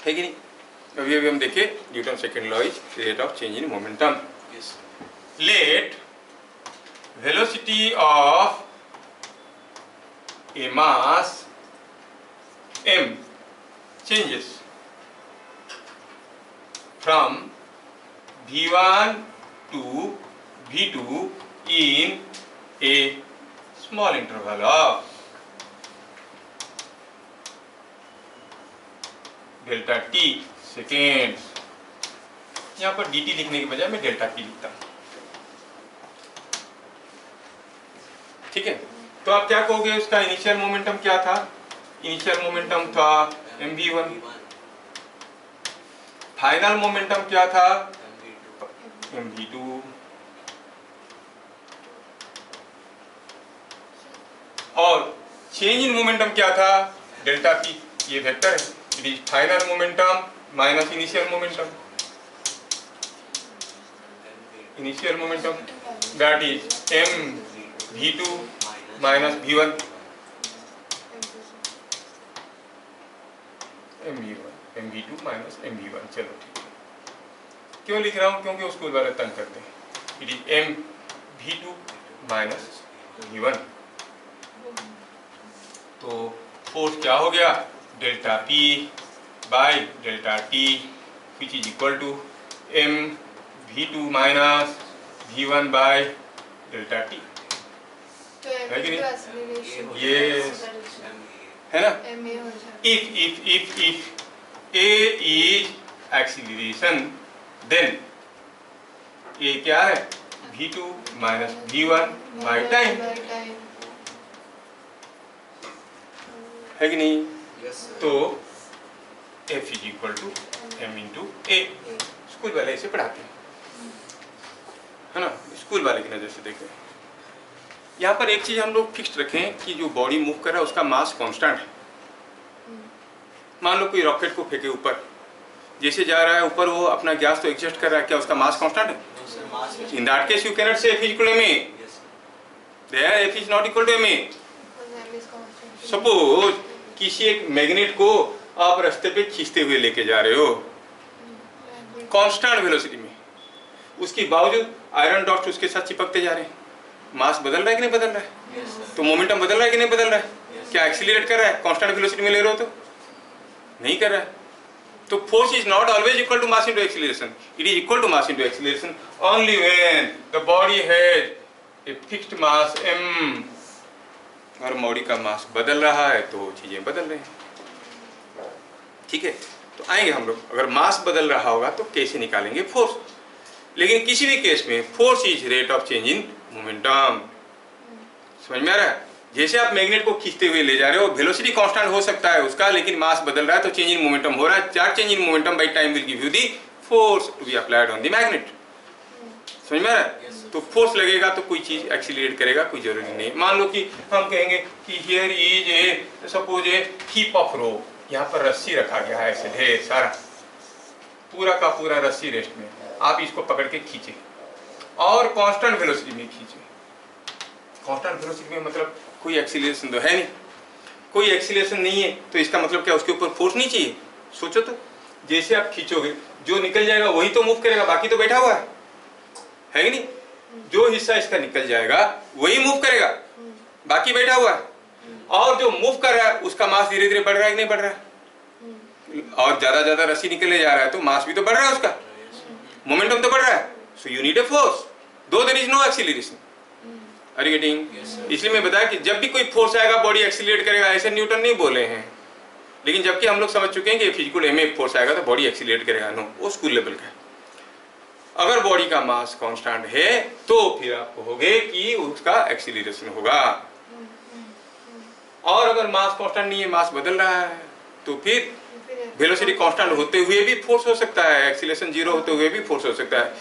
है कि नहीं? अभी हम देखें Newton second law is rate of change in momentum. Let velocity of a mass m changes from v1 to v2 in a small interval of delta t seconds. यहाँ पर dt लिखने के बजाय मैं डेल्टा t लिखता हूँ, ठीक है? तो आप क्या कहोगे, उसका इनिशियल मोमेंटम क्या था? इनिशियल मोमेंटम था mv1, फाइनल मोमेंटम क्या था? mv2, और चेंज इन मोमेंटम क्या था? Delta p. ये वेक्टर है, it is final momentum minus initial momentum. Initial momentum that is mv2 minus v1 mv2 minus mv1. चलो ठीक है, क्यों लिख रहा हूँ? क्योंकि स्कूल वाले तंग करते हैं. इट इज mv2 माइनस v1. तो फोर्स क्या हो गया? Delta p by delta t which is equal to mv2 minus v1 by delta t. है कि नहीं? Yes. है ना? If A is acceleration, then A क्या है? v2 minus v1 by time. है कि नहीं? तो F is equal to m into A. School वाले इसे पढ़ाते हैं, है ना? स्कूल वाले की नजर से देखें. यहाँ पर एक चीज हम लोग फिक्स रखें कि जो बॉडी मूव कर रहा है उसका मास कांस्टेंट है. मान लो कोई रॉकेट को फेंके ऊपर, जैसे जा रहा है ऊपर वो अपना गैस तो एडजस्ट कर रहा है, क्या उसका मास कांस्टेंट है? No, sir, mass will- in that case you can not say F is equal to ma, Yes, sir. There F is not equal to ma। because m is constant. Suppose किसी एक magnet को आप रास्ते पे खींचते हुए लेके जा रहे हो कांस्टेंट वेलोसिटी में, उसके बावजूद आयरन डॉट्स उसके साथ चिपकते जा रहे हैं, मास बदल रहा है कि नहीं बदल रहा है? Yes, sir. तो मोमेंटम बदल रहा है कि नहीं बदल रहा है? Yes. क्या एक्सीलरेट कर रहा है? कांस्टेंट वेलोसिटी में ले रहे हो तो नहीं कर रहा है। तो force is not always equal to mass into acceleration, it is equal to mass into acceleration only when the body has a fixed mass m। और बॉडी का मास बदल रहा है तो चीजें बदल रही हैं, ठीक है। तो आएंगे हम लोग, अगर मास बदल रहा होगा तो कैसे निकालेंगे फोर्स। लेकिन किसी भी केस में force is rate of change in momentum, समझ में आ रहा है? जैसे आप मैग्नेट को खींचते हुए ले जा रहे हो, वेलोसिटी कांस्टेंट हो सकता है उसका, लेकिन मास बदल रहा है तो चेंज इन मोमेंटम हो रहा है। Charge change in momentum by time will give you the force to be applied on the magnet, समझ में आ रहा है? Yes, sir. तो फोर्स लगेगा तो कोई चीज एक्सीलरेट करेगा, कोई जरूरी नहीं। मान लो कि हम कहेंगे कि here is A suppose A heap of rope, यहाँ पर रस्सी रखा गया है ऐसे ढेर सारा, पूरा का पूरा रस्सी रेस्ट में, आप इसको पकड़ के खींचे और कांस्टेंट वेलोसिटी में खींचे। कांस्टेंट वेलोसिटी में मतलब कोई एक्सीलरेशन तो है नहीं, कोई एक्सीलरेशन नहीं है, तो इसका मतलब क्या उसके ऊपर फोर्स नहीं चाहिए? सोचो तो, जैसे आप खींचोगे जो निकल जाएगा वही तो मूव करेगा, बाकी तो बैठा हुआ है कि नहीं? जो हिस्सा इसका निकल जाएगा वही मूव करेगा, बाकी बैठा हुआ है। और जो मूव कर रहा है उसका मास धीरे धीरे बढ़ रहा है कि नहीं बढ़ रहा है? और ज्यादा ज्यादा रस्सी निकले जा रहा है तो मास भी तो बढ़ रहा है उसका, मोमेंटम तो बढ़ रहा है। So you need a force though there is no acceleration. Are you getting? Yes, sir. इसलिए मैं बताया कि जब भी कोई फोर्स आएगा बॉडी एक्सीलरेट करेगा, ऐसे न्यूटन नहीं बोले हैं। लेकिन जबकि हम लोग समझ चुके हैं कि फिजिकल एम में फोर्स आएगा तो बॉडी एक्सीलरेट करेगा, नो, वो स्कूल लेवल का है। अगर बॉडी का मास कांस्टेंट है तो फिर आप कहोगे कि उसका एक्सीलरेशन होगा। और अगर मास कांस्टेंट नहीं है, मास बदल रहा है, तो फिर वेलोसिटी कांस्टेंट होते हुए भी फोर्स हो सकता है, एक्सीलरेशन जीरो होते हुए भी फोर्स हो सकता है,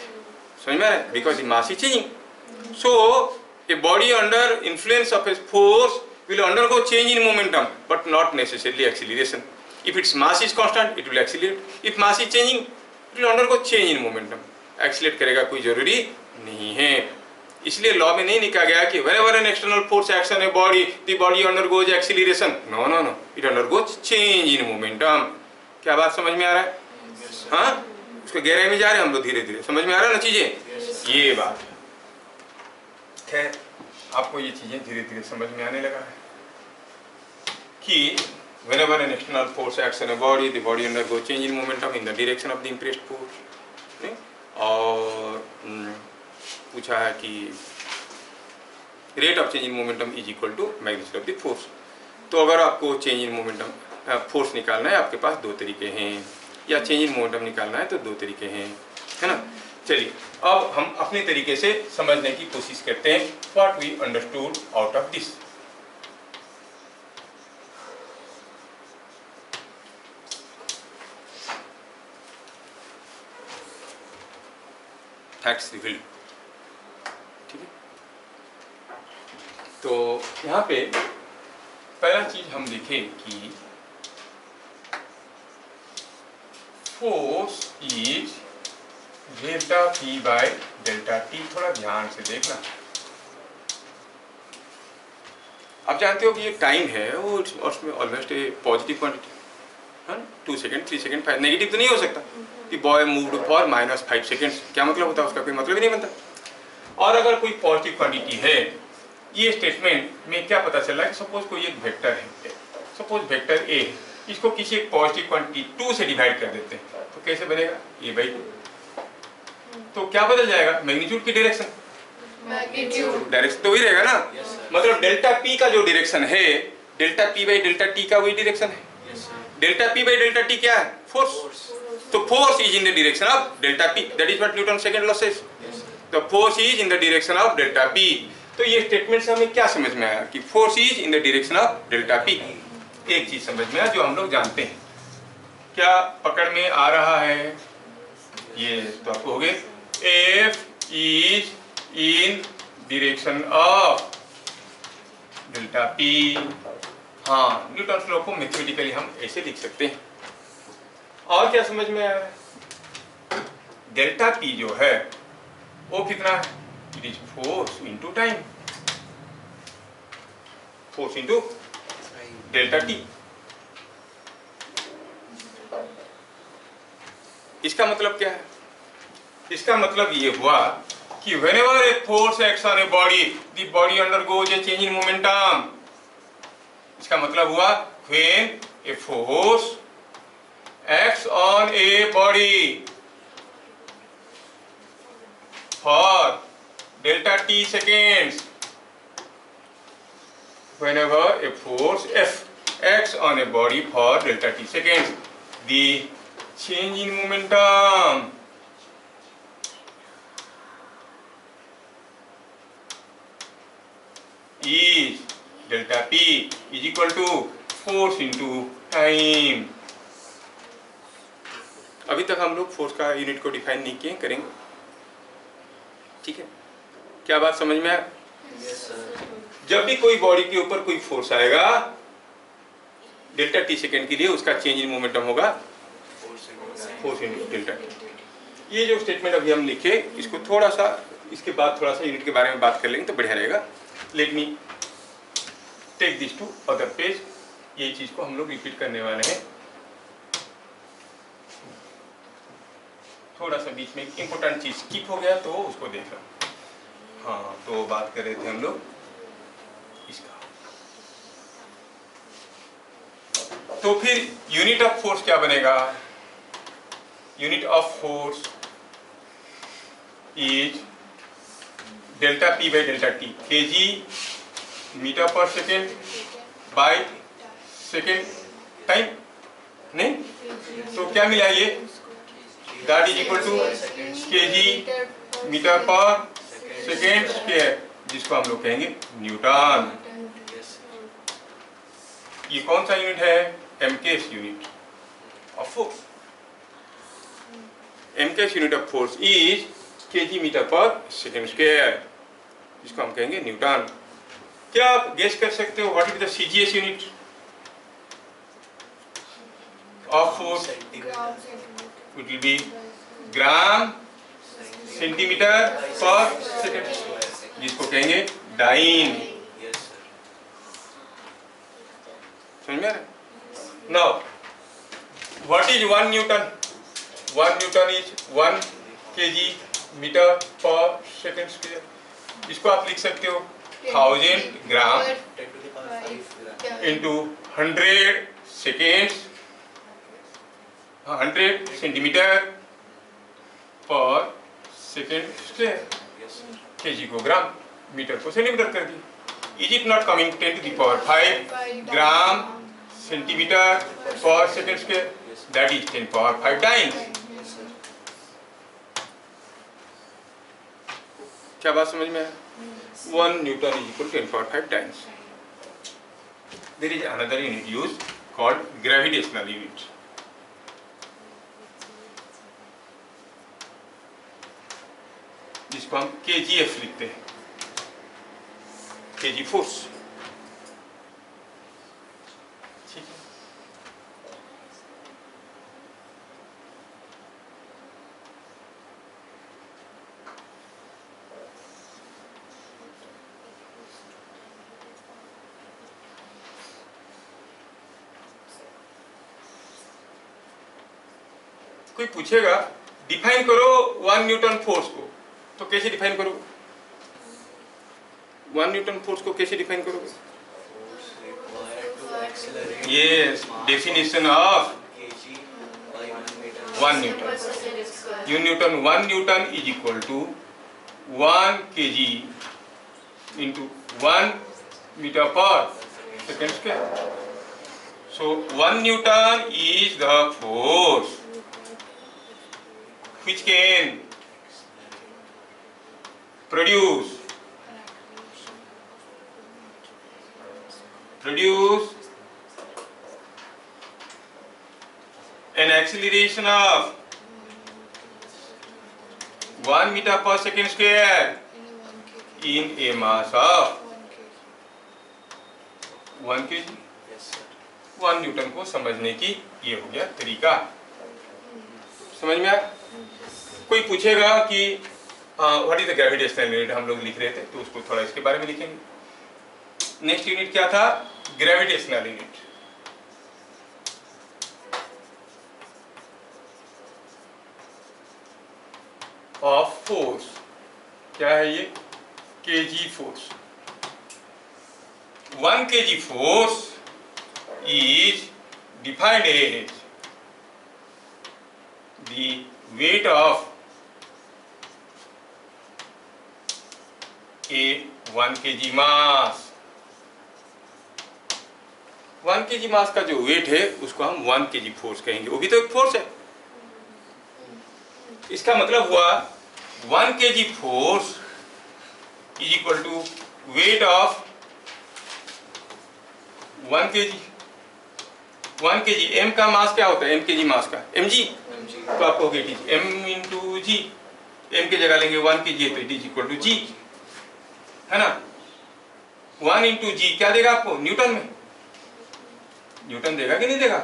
समझ में आ रहा है? Because the mass is changing. So a body under influence of a force will undergo change in momentum but not necessarily acceleration. If its mass is constant it will accelerate, if mass is changing it will undergo change in momentum, accelerate करेगा कोई जरूरी नहीं है। इसलिए law में नहीं लिखा गया कि whenever an external force acts on a body the body undergoes acceleration, no no no, it undergoes change in momentum। क्या बात समझ में आ रहा है? Yes, sir. हाँ, उसके गहराई में जा रहे हैं हम लोग धीरे धीरे, समझ में आ रहा है ना चीजें? Yes, sir. ये बात है। खैर आपको ये चीजें धीरे धीरे समझ में आने लगा है कि whenever an external force acts on a body, the body undergoes change in momentum in the direction of the impressed force। नहीं? और पूछा है कि rate of change in momentum is equal to magnitude of the force। तो अगर आपको change in momentum force निकालना है, आपके पास दो तरीके हैं, या change in momentum निकालना है तो दो तरीके हैं, है ना? चलिए अब हम अपने तरीके से समझने की कोशिश करते हैं what we understood out of this. Facts revealed, ठीक है। तो यहाँ पे पहला चीज हम देखें कि force is delta P bye delta T. थोड़ा ध्यान से देखना, आप जानते हो कि ये टाइम है वो उसमें ऑलमोस्ट ए पॉजिटिव क्वांटिटी है, 2 सेकेंड 3 सेकेंड 5, नेगेटिव तो नहीं हो सकता कि बॉय मूव्ड फॉर -5 सेकेंड्स, क्या मतलब होता है उसका? कोई मतलब ही नहीं बनता। और अगर कोई पॉजिटिव क्वांटिटी है, ये स्टेटमेंट में क्या पता चल रहा है? सपोज कोई एक वेक्टर है, सपोज वेक्टर ए, इसको किसी एक पॉजिटिव क्वांटिटी 2 से डिवाइड कर देते हैं तो कैसे बनेगा? ए बाई 2। तो क्या बदल जाएगा? मैग्नीट्यूड की डायरेक्शन, मैग्नीट्यूड डायरेक्शन तो वही रहेगा ना। Yes, sir. मतलब डेल्टा पी का जो डायरेक्शन है, delta P by delta T का वही डायरेक्शन है। Yes, sir. Delta P by delta T क्या है? फोर्स। Force. तो force is in the direction of delta P, that is what Newton second law says. Yes, sir. The force is in the direction of delta P. तो ये statement से हमें क्या समझ में आया कि force is in the direction of delta P. एक चीज समझ में आया जो हम लोग जानते हैं, क्या पकड़ में आ रहा है? ये तो आपको हो गए F is in direction of delta P. हाँ, न्यूटन लॉ को मैथमेटिकली हम ऐसे लिख सकते हैं। और क्या समझ में आया? डेल्टा पी जो है वो कितना है? It is force into time, force into delta T. इसका मतलब क्या है? इसका मतलब ये हुआ कि whenever a force acts on a body, the body undergoes a change in momentum. इसका मतलब हुआ when a force acts on a body for delta t seconds, whenever a force F acts on a body for delta t seconds, the change in momentum is delta p is equal to force into time. अभी तक हम लोग force का unit को define नहीं किए, करेंगे। ठीक है, क्या बात समझ में आया? जब भी कोई बॉडी के ऊपर कोई फोर्स आएगा डेल्टा टी सेकेंड के लिए, उसका चेंज इन मोमेंटम होगा फोर्स इनटू डेल्टा टी। ये जो स्टेटमेंट अभी हम लिखे, इसको थोड़ा सा इसके बाद थोड़ा सा यूनिट के बारे में बात कर लेंगे तो बढ़िया रहेगा। Let me take this to other page. ये चीज को हम लोग रिपीट करने वाले हैं। थोड़ा सा बीच में इंपॉर्टेंट चीज स्किप हो गया तो उसको देखना। हाँ, तो बात कर रहे थे हम लोग इसका। तो फिर यूनिट ऑफ फोर्स क्या बनेगा? Unit of force is delta P by delta T, KG metre per second by second time. नहीं तो क्या मिला ये? That is equal to KG metre per second square, जिसको हम लोग कहेंगे न्यूटन। ये कौन सा यूनिट है? MKS unit of force. MKS unit of force is KG metre per second square, जिसको हम कहेंगे न्यूटन। क्या आप गेस कर सकते हो what is the CGS unit of force? It will be gram centimetre per second, जिसको कहेंगे डाइन। समझ में आ रहा है? Now what is 1 newton? 1 newton is 1 KG metre per second square. इसको आप लिख सकते हो 1000 gram into 100 seconds, 100 centimetre per second square. KG को ग्राम, मीटर को सेंटीमीटर कर दी। Is it not coming 10 to the power 5 gram centimetre per second square? That is 10 power 5 times. क्या बात समझ में है? 1 newton is equal to 10 power 5 times. There is another unit use called gravitational unit. जिसको हम KGF लिखते हैं, KG force. ठीक है, कोई पूछेगा डिफाइन करो 1 न्यूटन फोर्स को, तो कैसे डिफाइन करोगे? 1 न्यूटन फोर्स को कैसे डिफाइन करोगे? Yes, definition of 1 newton. 1 newton is equal to 1 KG into 1 metre per second square. So 1 newton is the force which can produce an acceleration of 1 meter per second square in a mass of 1 kg। 1 Newton को समझने की ये हो गया तरीका। समझ में आया? कोई पूछेगा कि what is the gravitational unit, हम लोग लिख रहे थे तो उसको थोड़ा इसके बारे में लिखेंगे। नेक्स्ट यूनिट क्या था? Gravitational unit of force. क्या है ये? KG force. 1 kg force is defined as the weight of a 1 kg mass। 1 kg मास का जो वेट है उसको हम 1 kg फोर्स कहेंगे, वो भी तो एक फोर्स है। इसका मतलब हुआ 1 kg force is equal to weight of 1 kg। 1 kg, m का मास क्या होता है? m kg मास का mg, तो आपको हो गया m इंटू जी। m की जगह लेंगे 1 kg तो it is equal to g, है ना। 1 इंटू जी क्या देगा आपको? न्यूटन में। न्यूटन देगा कि नहीं देगा?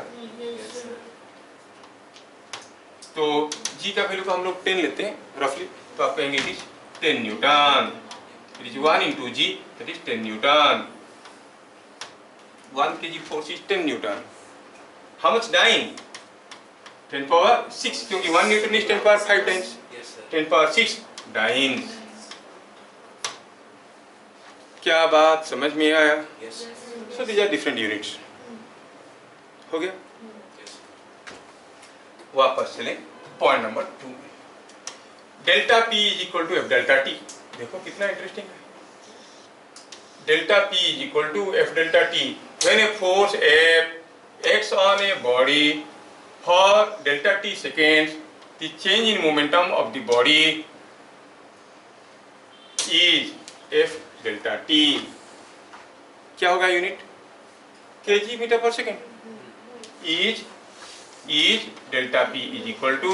तो g का वैल्यू को हम लोग 10 लेते हैं रफली, तो आप कहेंगे it is 10 newton. It is 1 into g, that is 10 newton. 1 kg force is 10 Newton. How much dying? 10 power 6, क्योंकि 1 Newton is 10 power 5 times. Yes, sir. 10 power 6 dying. क्या बात समझ में आया? Yes, sir. So these are different units. हो गया? Yes. वापस चलें पॉइंट नंबर 2 में। Delta P is equal to F delta T। देखो कितना इंटरेस्टिंग है। Delta P is equal to F delta T. When a force F acts on a body for delta T seconds, the change in momentum of the body is F delta T. क्या होगा unit? kg metre per second. is delta P is equal to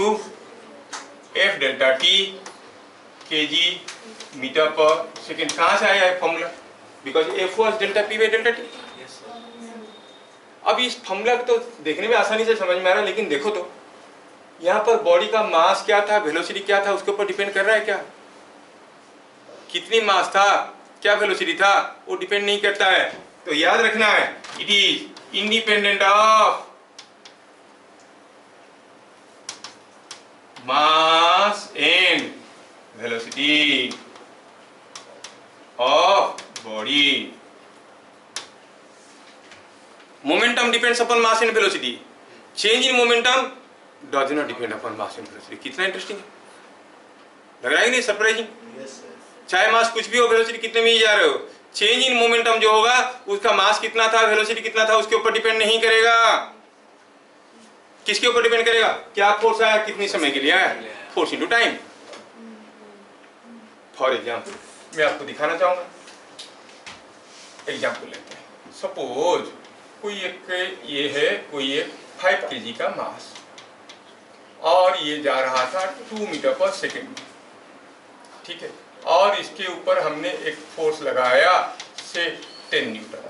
F delta T kg metre per second. कहाँ से आया है formula? Because F was delta P by delta T। Yes, sir. अब इस formula तो देखने में आसानी से समझ में आ रहा है, लेकिन देखो तो यहाँ पर बॉडी का मास क्या था, वेलोसिटी क्या था, उसके ऊपर डिपेंड कर रहा है क्या? कितनी मास था, क्या वेलोसिटी था, वो डिपेंड नहीं करता है। तो याद रखना है, it is independent of mass and velocity of body. Momentum depends upon mass and velocity, change in momentum does not depend upon mass and velocity. कितना इंटरेस्टिंग है, लग रहा है कि नहीं? सरप्राइजिंग। Yes, sir. चाहे मास कुछ भी हो, वेलोसिटी कितने में ही जा रहे हो, चेंज इन मोमेंटम जो होगा उसका मास कितना था, वेलोसिटी कितना था, उसके ऊपर डिपेंड नहीं करेगा। किसके ऊपर डिपेंड करेगा? क्या फोर्स आया, कितने समय के लिए आया, force into time. For example मैं आपको दिखाना चाहूंगा, एग्जांपल लेते हैं। सपोज कोई एक ये है, कोई एक 5 kg का मास और ये जा रहा था 2 मीटर पर सेकेंड, ठीक है, और इसके ऊपर हमने एक फोर्स लगाया से 10 Newton.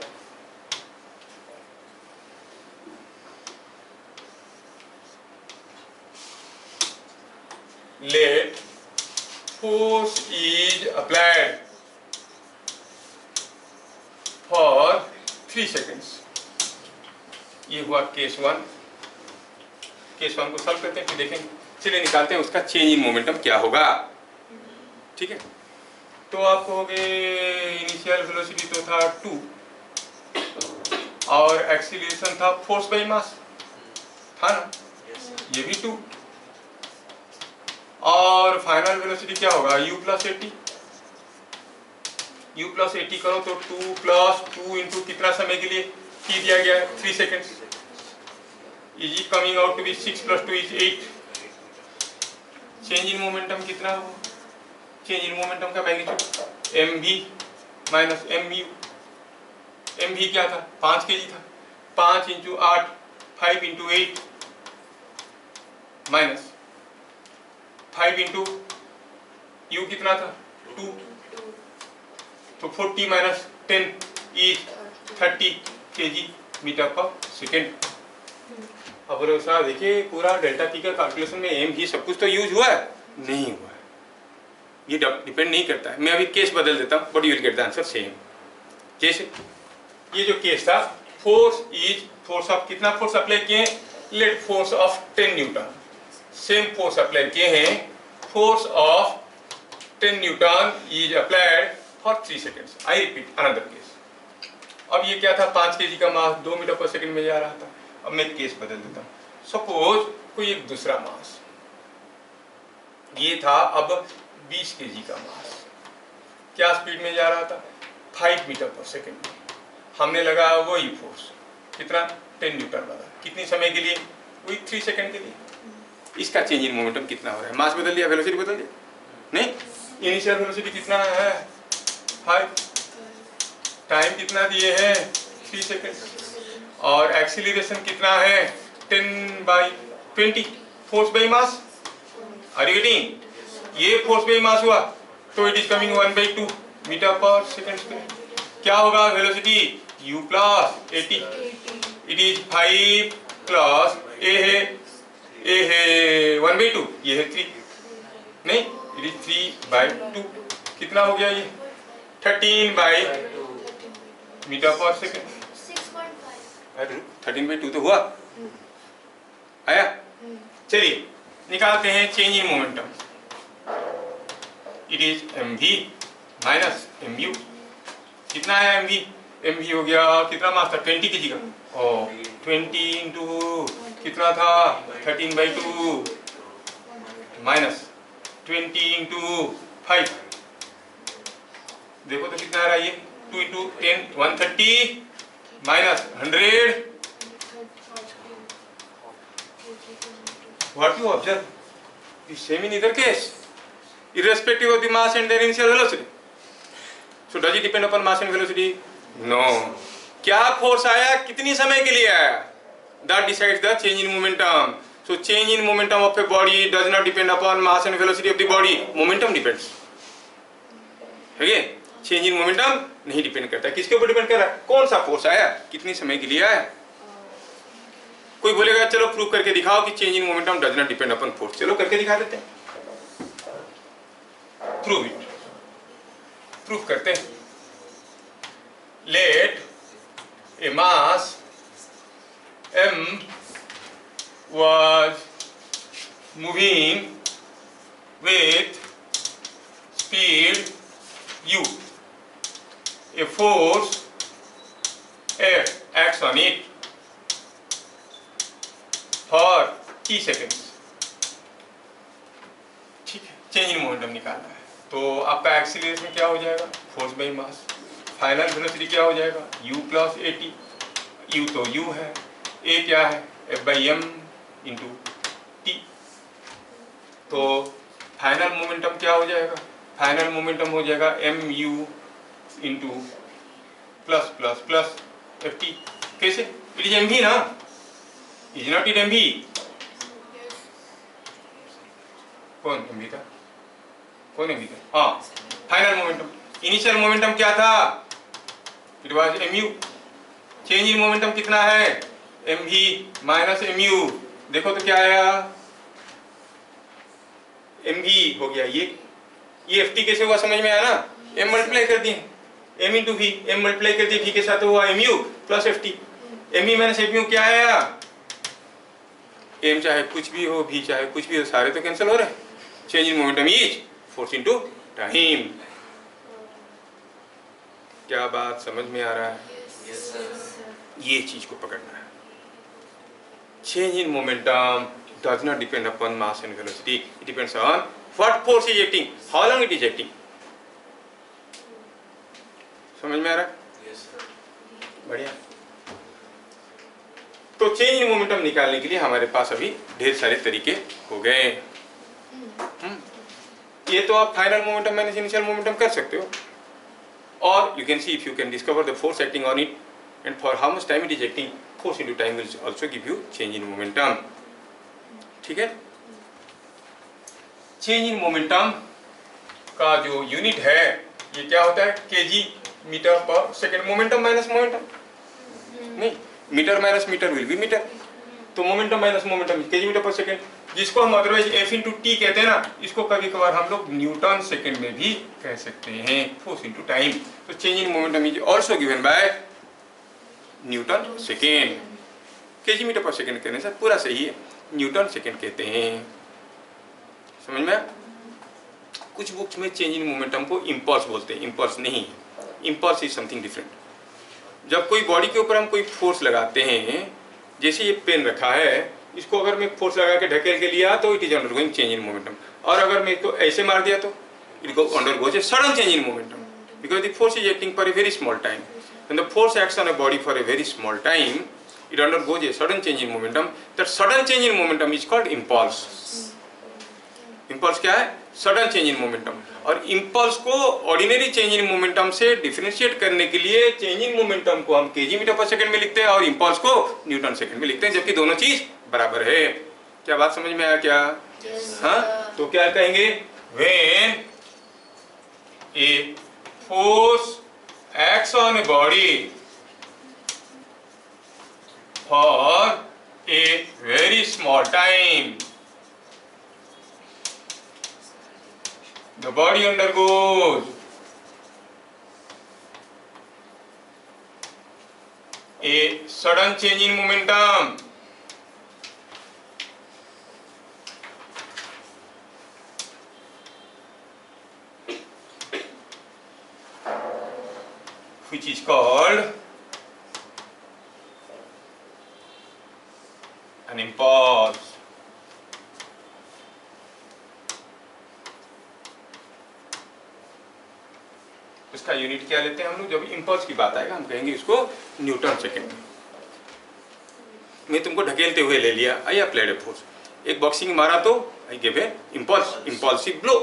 Let force is applied for 3 seconds। ये हुआ केस 1। केस 1 को सॉल्व करते हैं, फिर देखेंगे। चलिए निकालते हैं उसका चेंज इन मोमेंटम क्या होगा, ठीक है। तो आप कहोगे इनिशियल वेलोसिटी तो था 2 और एक्सीलरेशन था फोर्स बाई मास, था ना, Yes, sir. ये भी 2 और फाइनल वेलोसिटी क्या होगा, u प्लस 80। u प्लस 80 करो तो 2 प्लस 2 इंटू कितना समय के लिए t दिया गया है, 3 seconds. Is it coming out to be 6 plus 2 is 8। Change in momentum कितना होगा, चेंज इन मोमेंटम का magnitude mv minus mu। mv क्या था, 5 kg था, 5 into 8 5 into 8 minus 5 into u कितना था 2, तो 40 minus 10 is 30 kg metre per second. अब बोले साहब देखिए पूरा डेल्टा पी का कैलकुलेशन में एम भी सब कुछ तो यूज हुआ है, नहीं हुआ है, ये डिपेंड नहीं करता है। मैं अभी केस बदल देता हूँ, but you will get the answer same. जैसे ये जो केस था, फोर्स ऑफ कितना फोर्स अप्लाई किए, let force of 10 newton, same force apply किए हैं, force of 10 newton is applied for 3 seconds. I repeat another case. अब ये क्या था, 5 kg का मास 2 मीटर पर सेकंड में जा रहा था। अब मैं केस बदल देता हूँ, सपोज कोई एक दूसरा मास, ये था अब 20 kg का मास, क्या स्पीड में जा रहा था, 5 मीटर पर सेकंड में। हमने लगाया वही फोर्स, कितना, 10 न्यूटन लगा, कितनी समय के लिए, वही 3 सेकंड के लिए। इसका चेंज इन मोमेंटम कितना हो रहा है, मास बदल दिया, वेलोसिटी बदल दिया, नहीं, इनिशियल वेलोसिटी कितना है 5, टाइम कितना दिए हैं 3 सेकंड, और एक्सीलरेशन कितना है 10/20, force by mass. Are you getting, ये फोर्स बाई मास हुआ तो it is coming 1/2 metre per second. क्या होगा velocity, u plus 80, it is 5 plus a है 1/2, ये है 3, नहीं इट इज 3/2, कितना हो गया ये 13/2 मीटर पर सेकंड। 6.5 13/2 तो हुआ, आया। चलिए निकालते हैं change in momentum. It is mv minus mu, कितना है mv, mv हो गया कितना मास था 20 kg का, और 20 इंटू कितना था 13/2 माइनस 20 इंटू 5, देखो तो कितना आ रहा है ये 2 into 10 130 minus 100। What you observe is same in either case, irrespective of the mass and their initial velocity. So does it depend upon mass and velocity? No. क्या फोर्स आया, कितनी समय के लिए आया, that decides the change in momentum. So change in momentum of a body does not depend upon mass and velocity of the body. Momentum depends. Okay? Change in momentum नहीं depend करता, किसके ऊपर डिपेंड कर रहा है, कौन सा force आया, कितनी समय के लिए आया। कोई बोलेगा चलो प्रूव करके दिखाओ कि change in momentum does not depend upon force, चलो करके दिखा देते हैं, प्रूव इट, प्रूफ करते हैं। Let a mass m was moving with speed u, a force F acts on it for t seconds। ठीक है, चेंज इन मोमेंटम निकालना है, तो आपका एक्सीलरेशन क्या हो जाएगा, force by mass, final velocity क्या हो जाएगा u प्लस 80, u तो u है, a क्या है F/m इंटू t, तो फाइनल मोमेंटम क्या हो जाएगा, फाइनल मोमेंटम हो जाएगा mu into plus plus plus ft। कैसे, इट इज mv ना, इज नॉट इट mv, कौन mv था, कौन mv था, हाँ फाइनल मोमेंटम। इनिशियल मोमेंटम क्या था, it was mu, change in momentum कितना है mv माइनस mu, देखो तो क्या आया mv हो गया, ये ft कैसे हुआ समझ में आया ना, m मल्टीप्लाई कर दिए m into v, m multiply कर दिए v के साथ हुआ mu plus ft, mv minus mu क्या आया, m चाहे कुछ भी हो v चाहे कुछ भी हो, सारे तो कैंसिल हो रहे हैं। Change in momentum is force into time. क्या बात समझ में आ रहा है, ये चीज को पकड़ना है। Change in momentum does not depend upon mass and velocity. It depends on what force is acting, how long it is acting. समझ में आ रहा है? बढ़िया। तो चेंज इन मोमेंटम निकालने के लिए हमारे पास अभी ढेर सारे तरीके हो गए। ये तो आप final momentum minus initial momentum कर सकते हो, और you can see if you can discover the force acting on it and for how much time it is acting, force into time will also give you change in momentum। ठीक है, change in momentum का जो unit है ये क्या होता है, kg metre per second. Momentum minus momentum नहीं, metre minus metre will be metre, तो momentum minus momentum KG metre per second, जिसको हम अदरवाइज एफ इंटू टी कहते हैं ना, इसको कभी कभार हम लोग न्यूटन सेकेंड में भी कह सकते हैं, फोर्स इंटू टाइम। तो change in momentum is also given by newton second. KG metre per second कहने से पूरा सही है, न्यूटन सेकेंड कहते हैं। समझ में? कुछ बुक्स में चेंज इन मोमेंटम को इम्पल्स बोलते हैं, इम्पल्स नहीं, इम्पल्स इज समथिंग डिफरेंट। जब कोई बॉडी के ऊपर हम कोई फोर्स लगाते हैं, जैसे ये पेन रखा है, इसको अगर मैं फोर्स लगा के ढकेल के लिया तो it is undergoing change in momentum, और अगर मैं इसको ऐसे मार दिया तो it go undergoes A sudden change in momentum, because the force is acting for a very small time. When the force acts on a body for a very small time, it undergoes a sudden change in momentum. That sudden change in momentum is called impulse. Impulse क्या है? Sudden change in momentum. और impulse को ordinary change in momentum से differentiate करने के लिए change in momentum को हम kg मीटर पर सेकंड में लिखते हैं और impulse को न्यूटन सेकंड में लिखते हैं, जबकि दोनों चीज बराबर है। क्या बात समझ में आया क्या? हाँ, तो क्या कहेंगे? When a force acts on a body for a very small time, the body undergoes a sudden change in momentum, which is called an impulse. इसका यूनिट क्या लेते हैं हम लोग? जब इंपल्स की बात आएगा हम कहेंगे इसको न्यूटन सेकेंड। मैं तुमको ढकेलते हुए ले लिया, आई अप्लाइड ए फोर्स, एक बॉक्सिंग मारा तो I give a impulse, impulsive blow,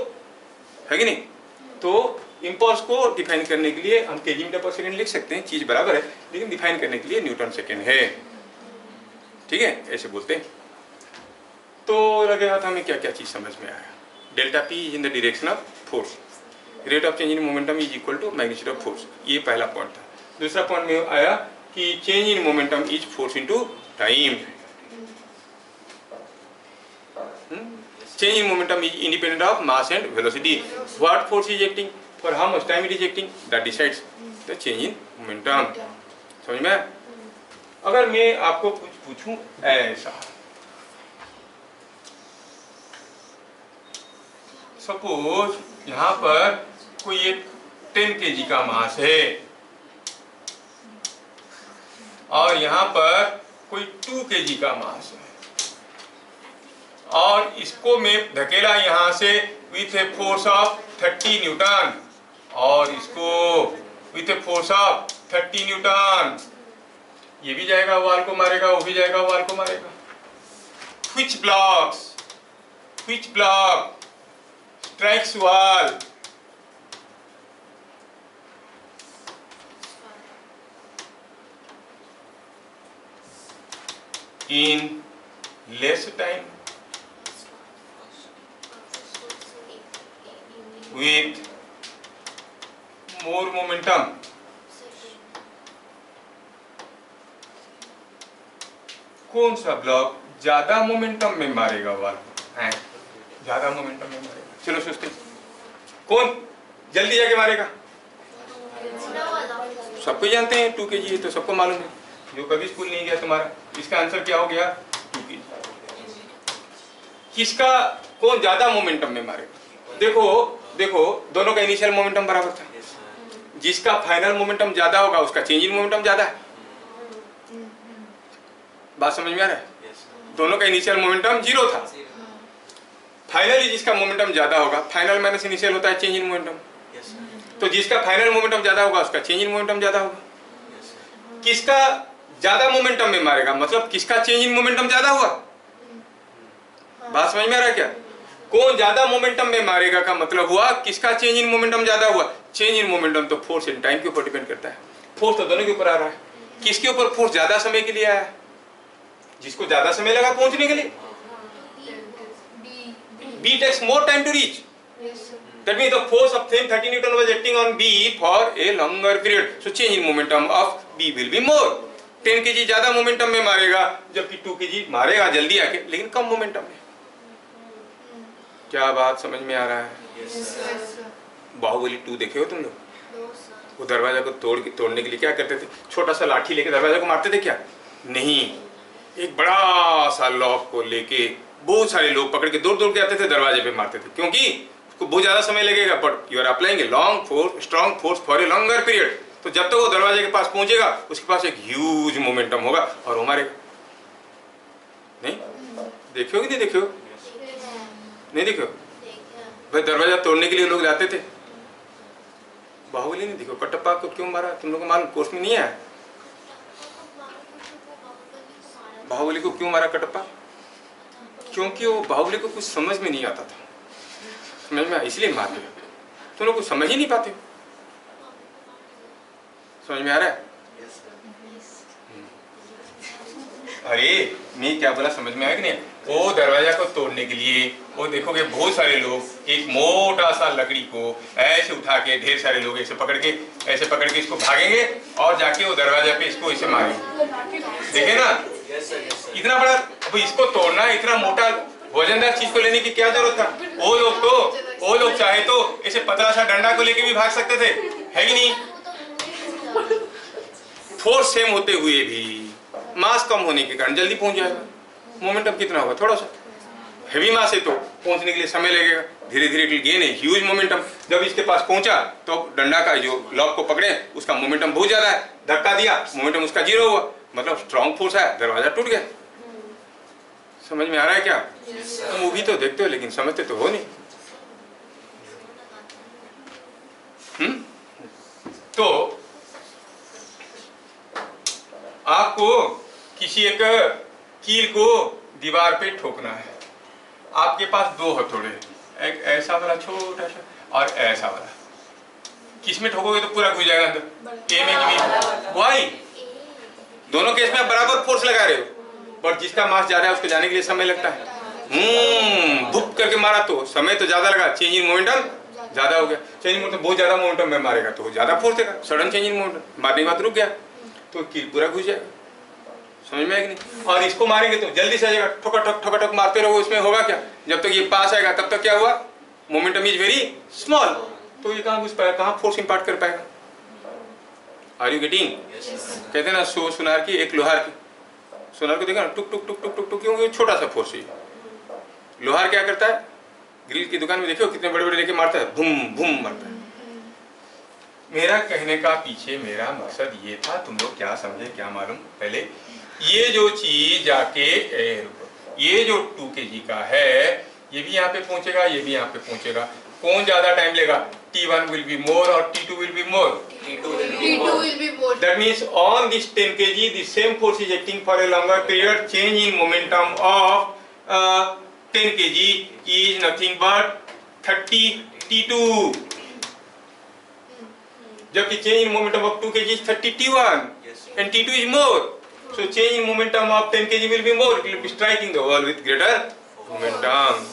है कि नहीं? तो इंपल्स को डिफाइन करने के लिए हम केजी मीटर पर सेकेंड लिख सकते हैं, चीज बराबर है, लेकिन डिफाइन करने के लिए न्यूटन सेकेंड है। ठीक है, ऐसे बोलते हैं। तो लगे हाथ हमें क्या क्या चीज समझ में आया? Delta P is in the direction of force, rate of change in momentum is equal to magnitude of force, ये पहला पॉइंट था। दूसरा पॉइंट में आया कि change in momentum is force into time. Change in momentum is independent of mass and velocity. What force is acting, for how much time it is acting, that decides the change in momentum. समझ में? अगर मैं आपको कुछ पूछूं ऐसा, suppose यहाँ पर कोई एक 10 kg का मास है और यहाँ पर कोई 2 kg का मास है, और इसको मैं धकेला यहाँ से with a force of 30 Newton और इसको with a force of 30 Newton, ये भी जाएगा वॉल को मारेगा, वो भी जाएगा वॉल को मारेगा। Which block strikes wall in less time with more momentum? कौन सा ब्लॉक ज्यादा मोमेंटम में मारेगा वॉल को? हैं, ज्यादा मोमेंटम में मारेगा। चलो सोचते हैं, कौन जल्दी जाके मारेगा? सबको जानते हैं 2 kg है तो सबको मालूम है, जो कभी स्कूल नहीं गया तुम्हारा। इसका आंसर क्या हो गया? 2 kg। किसका, कौन ज्यादा मोमेंटम में मारेगा? देखो देखो, दोनों का इनिशियल मोमेंटम बराबर था, जिसका फाइनल मोमेंटम ज्यादा होगा उसका चेंज इन मोमेंटम ज्यादा है। बात समझ में आ रहा है? दोनों का इनिशियल मोमेंटम 0 था, फाइनली जिसका मोमेंटम ज्यादा होगा, फाइनल माइनस इनिशियल होता है चेंज इन मोमेंटम, तो जिसका फाइनल मोमेंटम ज्यादा होगा उसका चेंज इन मोमेंटम ज्यादा होगा। किसका ज्यादा मोमेंटम में मारेगा, मतलब किसका चेंज इन मोमेंटम ज्यादा हुआ? बात समझ में आ रहा है क्या? कौन ज्यादा मोमेंटम में मारेगा का मतलब हुआ किसका चेंज इन मोमेंटम ज्यादा हुआ। चेंज इन मोमेंटम तो फोर्स एंड टाइम के ऊपर डिपेंड करता है, फोर्स तो दोनों के ऊपर आ रहा है। किसके ऊपर फोर्स ज्यादा समय के लिए आया? जिसको ज्यादा समय लगा पहुंचने के लिए। B takes more time to reach. That means the force of same 30 Newton was acting on B for a longer period. So change in momentum of B will be more. 10 kg ज्यादा momentum में मारेगा, जबकि 2 kg मारेगा जल्दी आके लेकिन कम momentum में। क्या बात समझ में आ रहा है? बाहुबली 2 देखे हो तुम लोग? वो दरवाजा को तोड़ने के लिए क्या करते थे? छोटा सा लाठी लेके दरवाजा को मारते थे क्या? नहीं, एक बड़ा सा लॉक को लेके बहुत सारे लोग पकड़ के दौड़ दौड़ के आते थे, दरवाजे पे मारते थे, क्योंकि उसको बहुत ज्यादा समय लगेगा, but you are applying a long force, strong force for a longer period. तो जब तक वो दरवाजे के पास पहुंचेगा उसके पास एक ह्यूज मोमेंटम होगा और वो मारेगा। नहीं देखियो कि नहीं देखियो? नहीं देखियो भाई, दरवाजा तोड़ने के लिए लोग जाते थे। बाहुबली नहीं देखो, कटप्पा को क्यों मारा तुम लोग को मालूम? कोर्स में नहीं है? बाहुबली को क्यों मारा कटप्पा? क्योंकि वो बाहुबली को कुछ समझ में नहीं आता था, समझ में इसलिए मारते। तुम लोग कुछ समझ ही नहीं पाते। समझ में आ रहा है? अरे मैं क्या बोला समझ में आया कि नहीं? वो दरवाजा को तोड़ने के लिए वो देखोगे बहुत सारे लोग एक मोटा सा लकड़ी को ऐसे उठा के, ढेर सारे लोग ऐसे पकड़ के इसको भागेंगे और जाके वो दरवाजा पे इसको ऐसे मारेंगे। देखे ना इतना बड़ा, अब इसको तोड़ना, इतना मोटा वजनदार चीज को लेने की क्या जरूरत था? वो लोग चाहे तो ऐसे पतला सा डंडा को लेके भी भाग सकते थे, है कि नहीं? फोर्स सेम होते हुए भी मास कम होने के कारण जल्दी पहुंच जाएगा। मोमेंटम कितना होगा? थोड़ा सा। हेवी मास है तो पहुंचने के लिए समय लगेगा, धीरे धीरे it will gain a huge momentum. जब इसके पास पहुंचा तो डंडा का जो लॉक को पकड़े उसका मोमेंटम बहुत ज्यादा है, धक्का दिया, मोमेंटम उसका 0 हुआ, मतलब स्ट्रॉन्ग फोर्स है, दरवाजा टूट गया। समझ में आ रहा है क्या? तुम मूवी तो देखते हो लेकिन समझते तो हो नहीं। तो आपको किसी एक कील को दीवार पे ठोकना है। आपके पास 2 हथौड़े, एक ऐसा वाला छोटा सा और ऐसा वाला। किस में ठोकोगे तो पूरा घुस जाएगा अंदर? ए में कि बी? वाई? दोनों केस में आप बराबर फोर्स लगा रहे हो, पर जिसका मास ज्यादा है उसको जाने के लिए समय लगता है। भुप करके मारा तो समय तो ज्यादा लगा, चेंज इन मोमेंटम ज्यादा हो गया। चेंज इन मोमेंटम बहुत ज्यादा मोमेंटम में मारेगा तो ज्यादा फोर्स देगा, सडन चेंज इन मोमेंटम, मारने के बाद रुक गया तो कील पूरा घुस जाएगा। समझ में आएगी नहीं? और इसको मारेंगे तो जल्दी से आ जाएगा, ठोका ठोक मारते रहो, इसमें होगा क्या? जब तक ये पास आएगा तब तक क्या हुआ? मोमेंटम इज वेरी स्मॉल, तो ये कहाँ घुस पाएगा, कहाँ फोर्स इंपार्ट कर पाएगा? Are you getting? कहते हैं ना सुनार की एक लोहार की, सुनार को देखा ना टुक टुक टुक टुक टुक टुक, क्योंकि छोटा सा फोर्स है। लोहार क्या करता है? ग्रिल की दुकान में देखो कितने बड़े बड़े लेके मारता है, भूम भूम मारता है। मेरा कहने का पीछे मेरा मकसद ये था, तुम लोग क्या समझे क्या मालूम? पहले ये जो चीज जाके ये जो 2 kg का है, ये भी यहाँ पे पहुंचेगा, ये भी यहाँ पे पहुंचेगा, कौन ज्यादा टाइम लेगा? T1 will be more और T2 will be more? T2 will be more. That means on this 10 kg the same force is acting for a longer period. Change in momentum of 10 kg is nothing but 30 T2, जबकि change in momentum of 2 kg is 30 T1 and T2 is more. So change in momentum of 10 kg will be more. It will be striking the wall with greater momentum.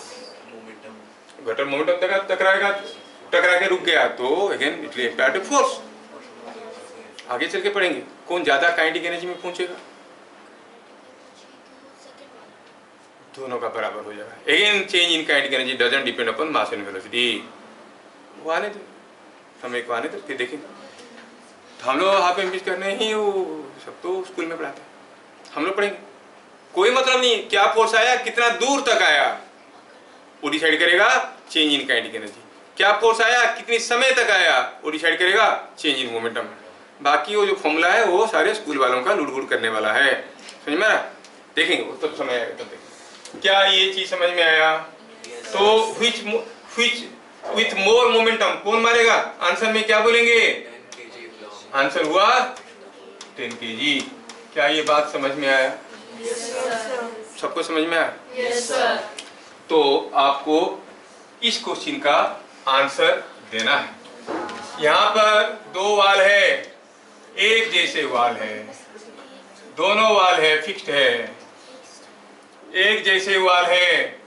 Greater momentum टकरा के रुक गया तो again it will impact force. आगे चल के पढ़ेंगे कौन ज्यादा काइनेटिक एनर्जी में पहुंचेगा, दोनों का बराबर हो जाएगा। Again change in kinetic energy doesn't depend upon mass and velocity. वो आने दो, समय को आने दो, फिर देखेंगे। हम लोग हाफ एमपीज करने ही वो सब तो स्कूल में पढ़ाते हैं, हम लोग पढ़ेंगे। कोई मतलब नहीं क्या फोर्स आया, कितना दूर तक आया, वो डिसाइड करेगा चेंज इन काइनेटिक एनर्जी। क्या फोर्स आया, कितनी समय तक आया, वो डिसाइड करेगा चेंज इन मोमेंटम। बाकी वो जो फॉर्मूला है वो सारे स्कूल वालों का लुढ़ करने वाला है, समझ में आया? देखेंगे वो तब समय आएगा, तब देखेंगे। क्या ये चीज समझ में आया? तो which with more momentum कौन मारेगा? आंसर में क्या बोलेंगे? आंसर हुआ 10 kg। क्या ये बात समझ में आया? सबको समझ में आया? Yes, sir. तो आपको इस क्वेश्चन का आंसर देना है। यहाँ पर 2 वाल है, एक जैसे वाल है, दोनों वाल है फिक्स्ड है, एक जैसे वाल है,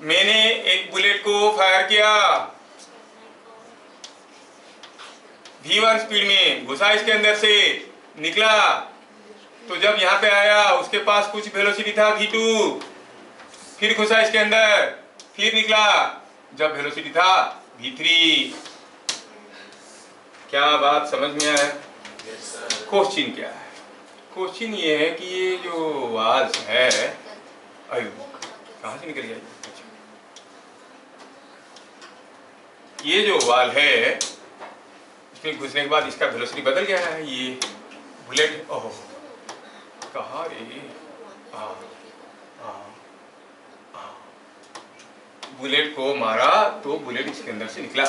मैंने एक बुलेट को फायर किया, V1 स्पीड में घुसा इसके अंदर से, निकला, तो जब यहाँ पे आया उसके पास कुछ वेलोसिटी था V2, फिर घुसा इसके अंदर, फिर निकला, जब वेलोसिटी था V3। क्या बात समझ में आया? क्वेश्चन क्या है? क्वेश्चन ये है कि ये जो वाल्स है, अयो कहाँ से निकल गया? अच्छा, ये जो वाल है इसमें घुसने के बाद इसका वेलोसिटी बदल गया है। ये बुलेट, ओह कहाँ रे, बुलेट को मारा तो बुलेट इसके अंदर से निकला।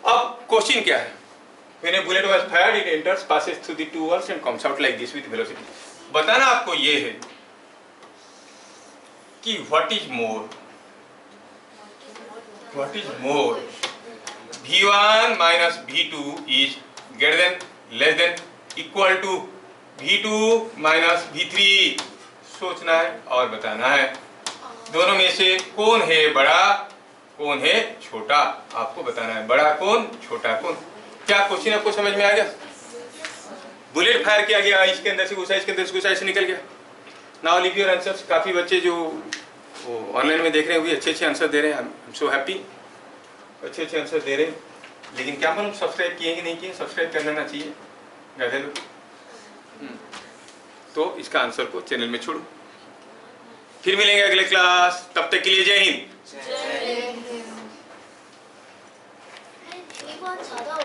अब क्वेश्चन क्या है? When a bullet was fired, it enters, passes through the two walls and comes out like this with velocity. बताना आपको ये है कि what is more? What is more? V1 minus V2 is greater than, less than, equal to V2 minus V3। सोचना है और बताना है दोनों में से कौन है बड़ा, कौन है छोटा, आपको बताना है। बड़ा कौन, छोटा कौन। क्या क्वेश्चन आपको समझ में आ गया? बुलेट फायर किया गया, इसके अंदर से घुसा, इसके अंदर से घुसा, ऐसे निकल गया। Now live your answers. काफी बच्चे जो ऑनलाइन में देख रहे हैं वो भी अच्छे आंसर दे रहे हैं। आई एम सो हैप्पी, अच्छे आंसर दे रहे हैं। लेकिन क्या मालूम सब्सक्राइब किए कि नहीं किए? सब्सक्राइब कर लेना चाहिए गधे लोग। तो इसका आंसर को चैनल में छोड़ो। फिर मिलेंगे अगले क्लास, तब तक के लिए जय हिंद।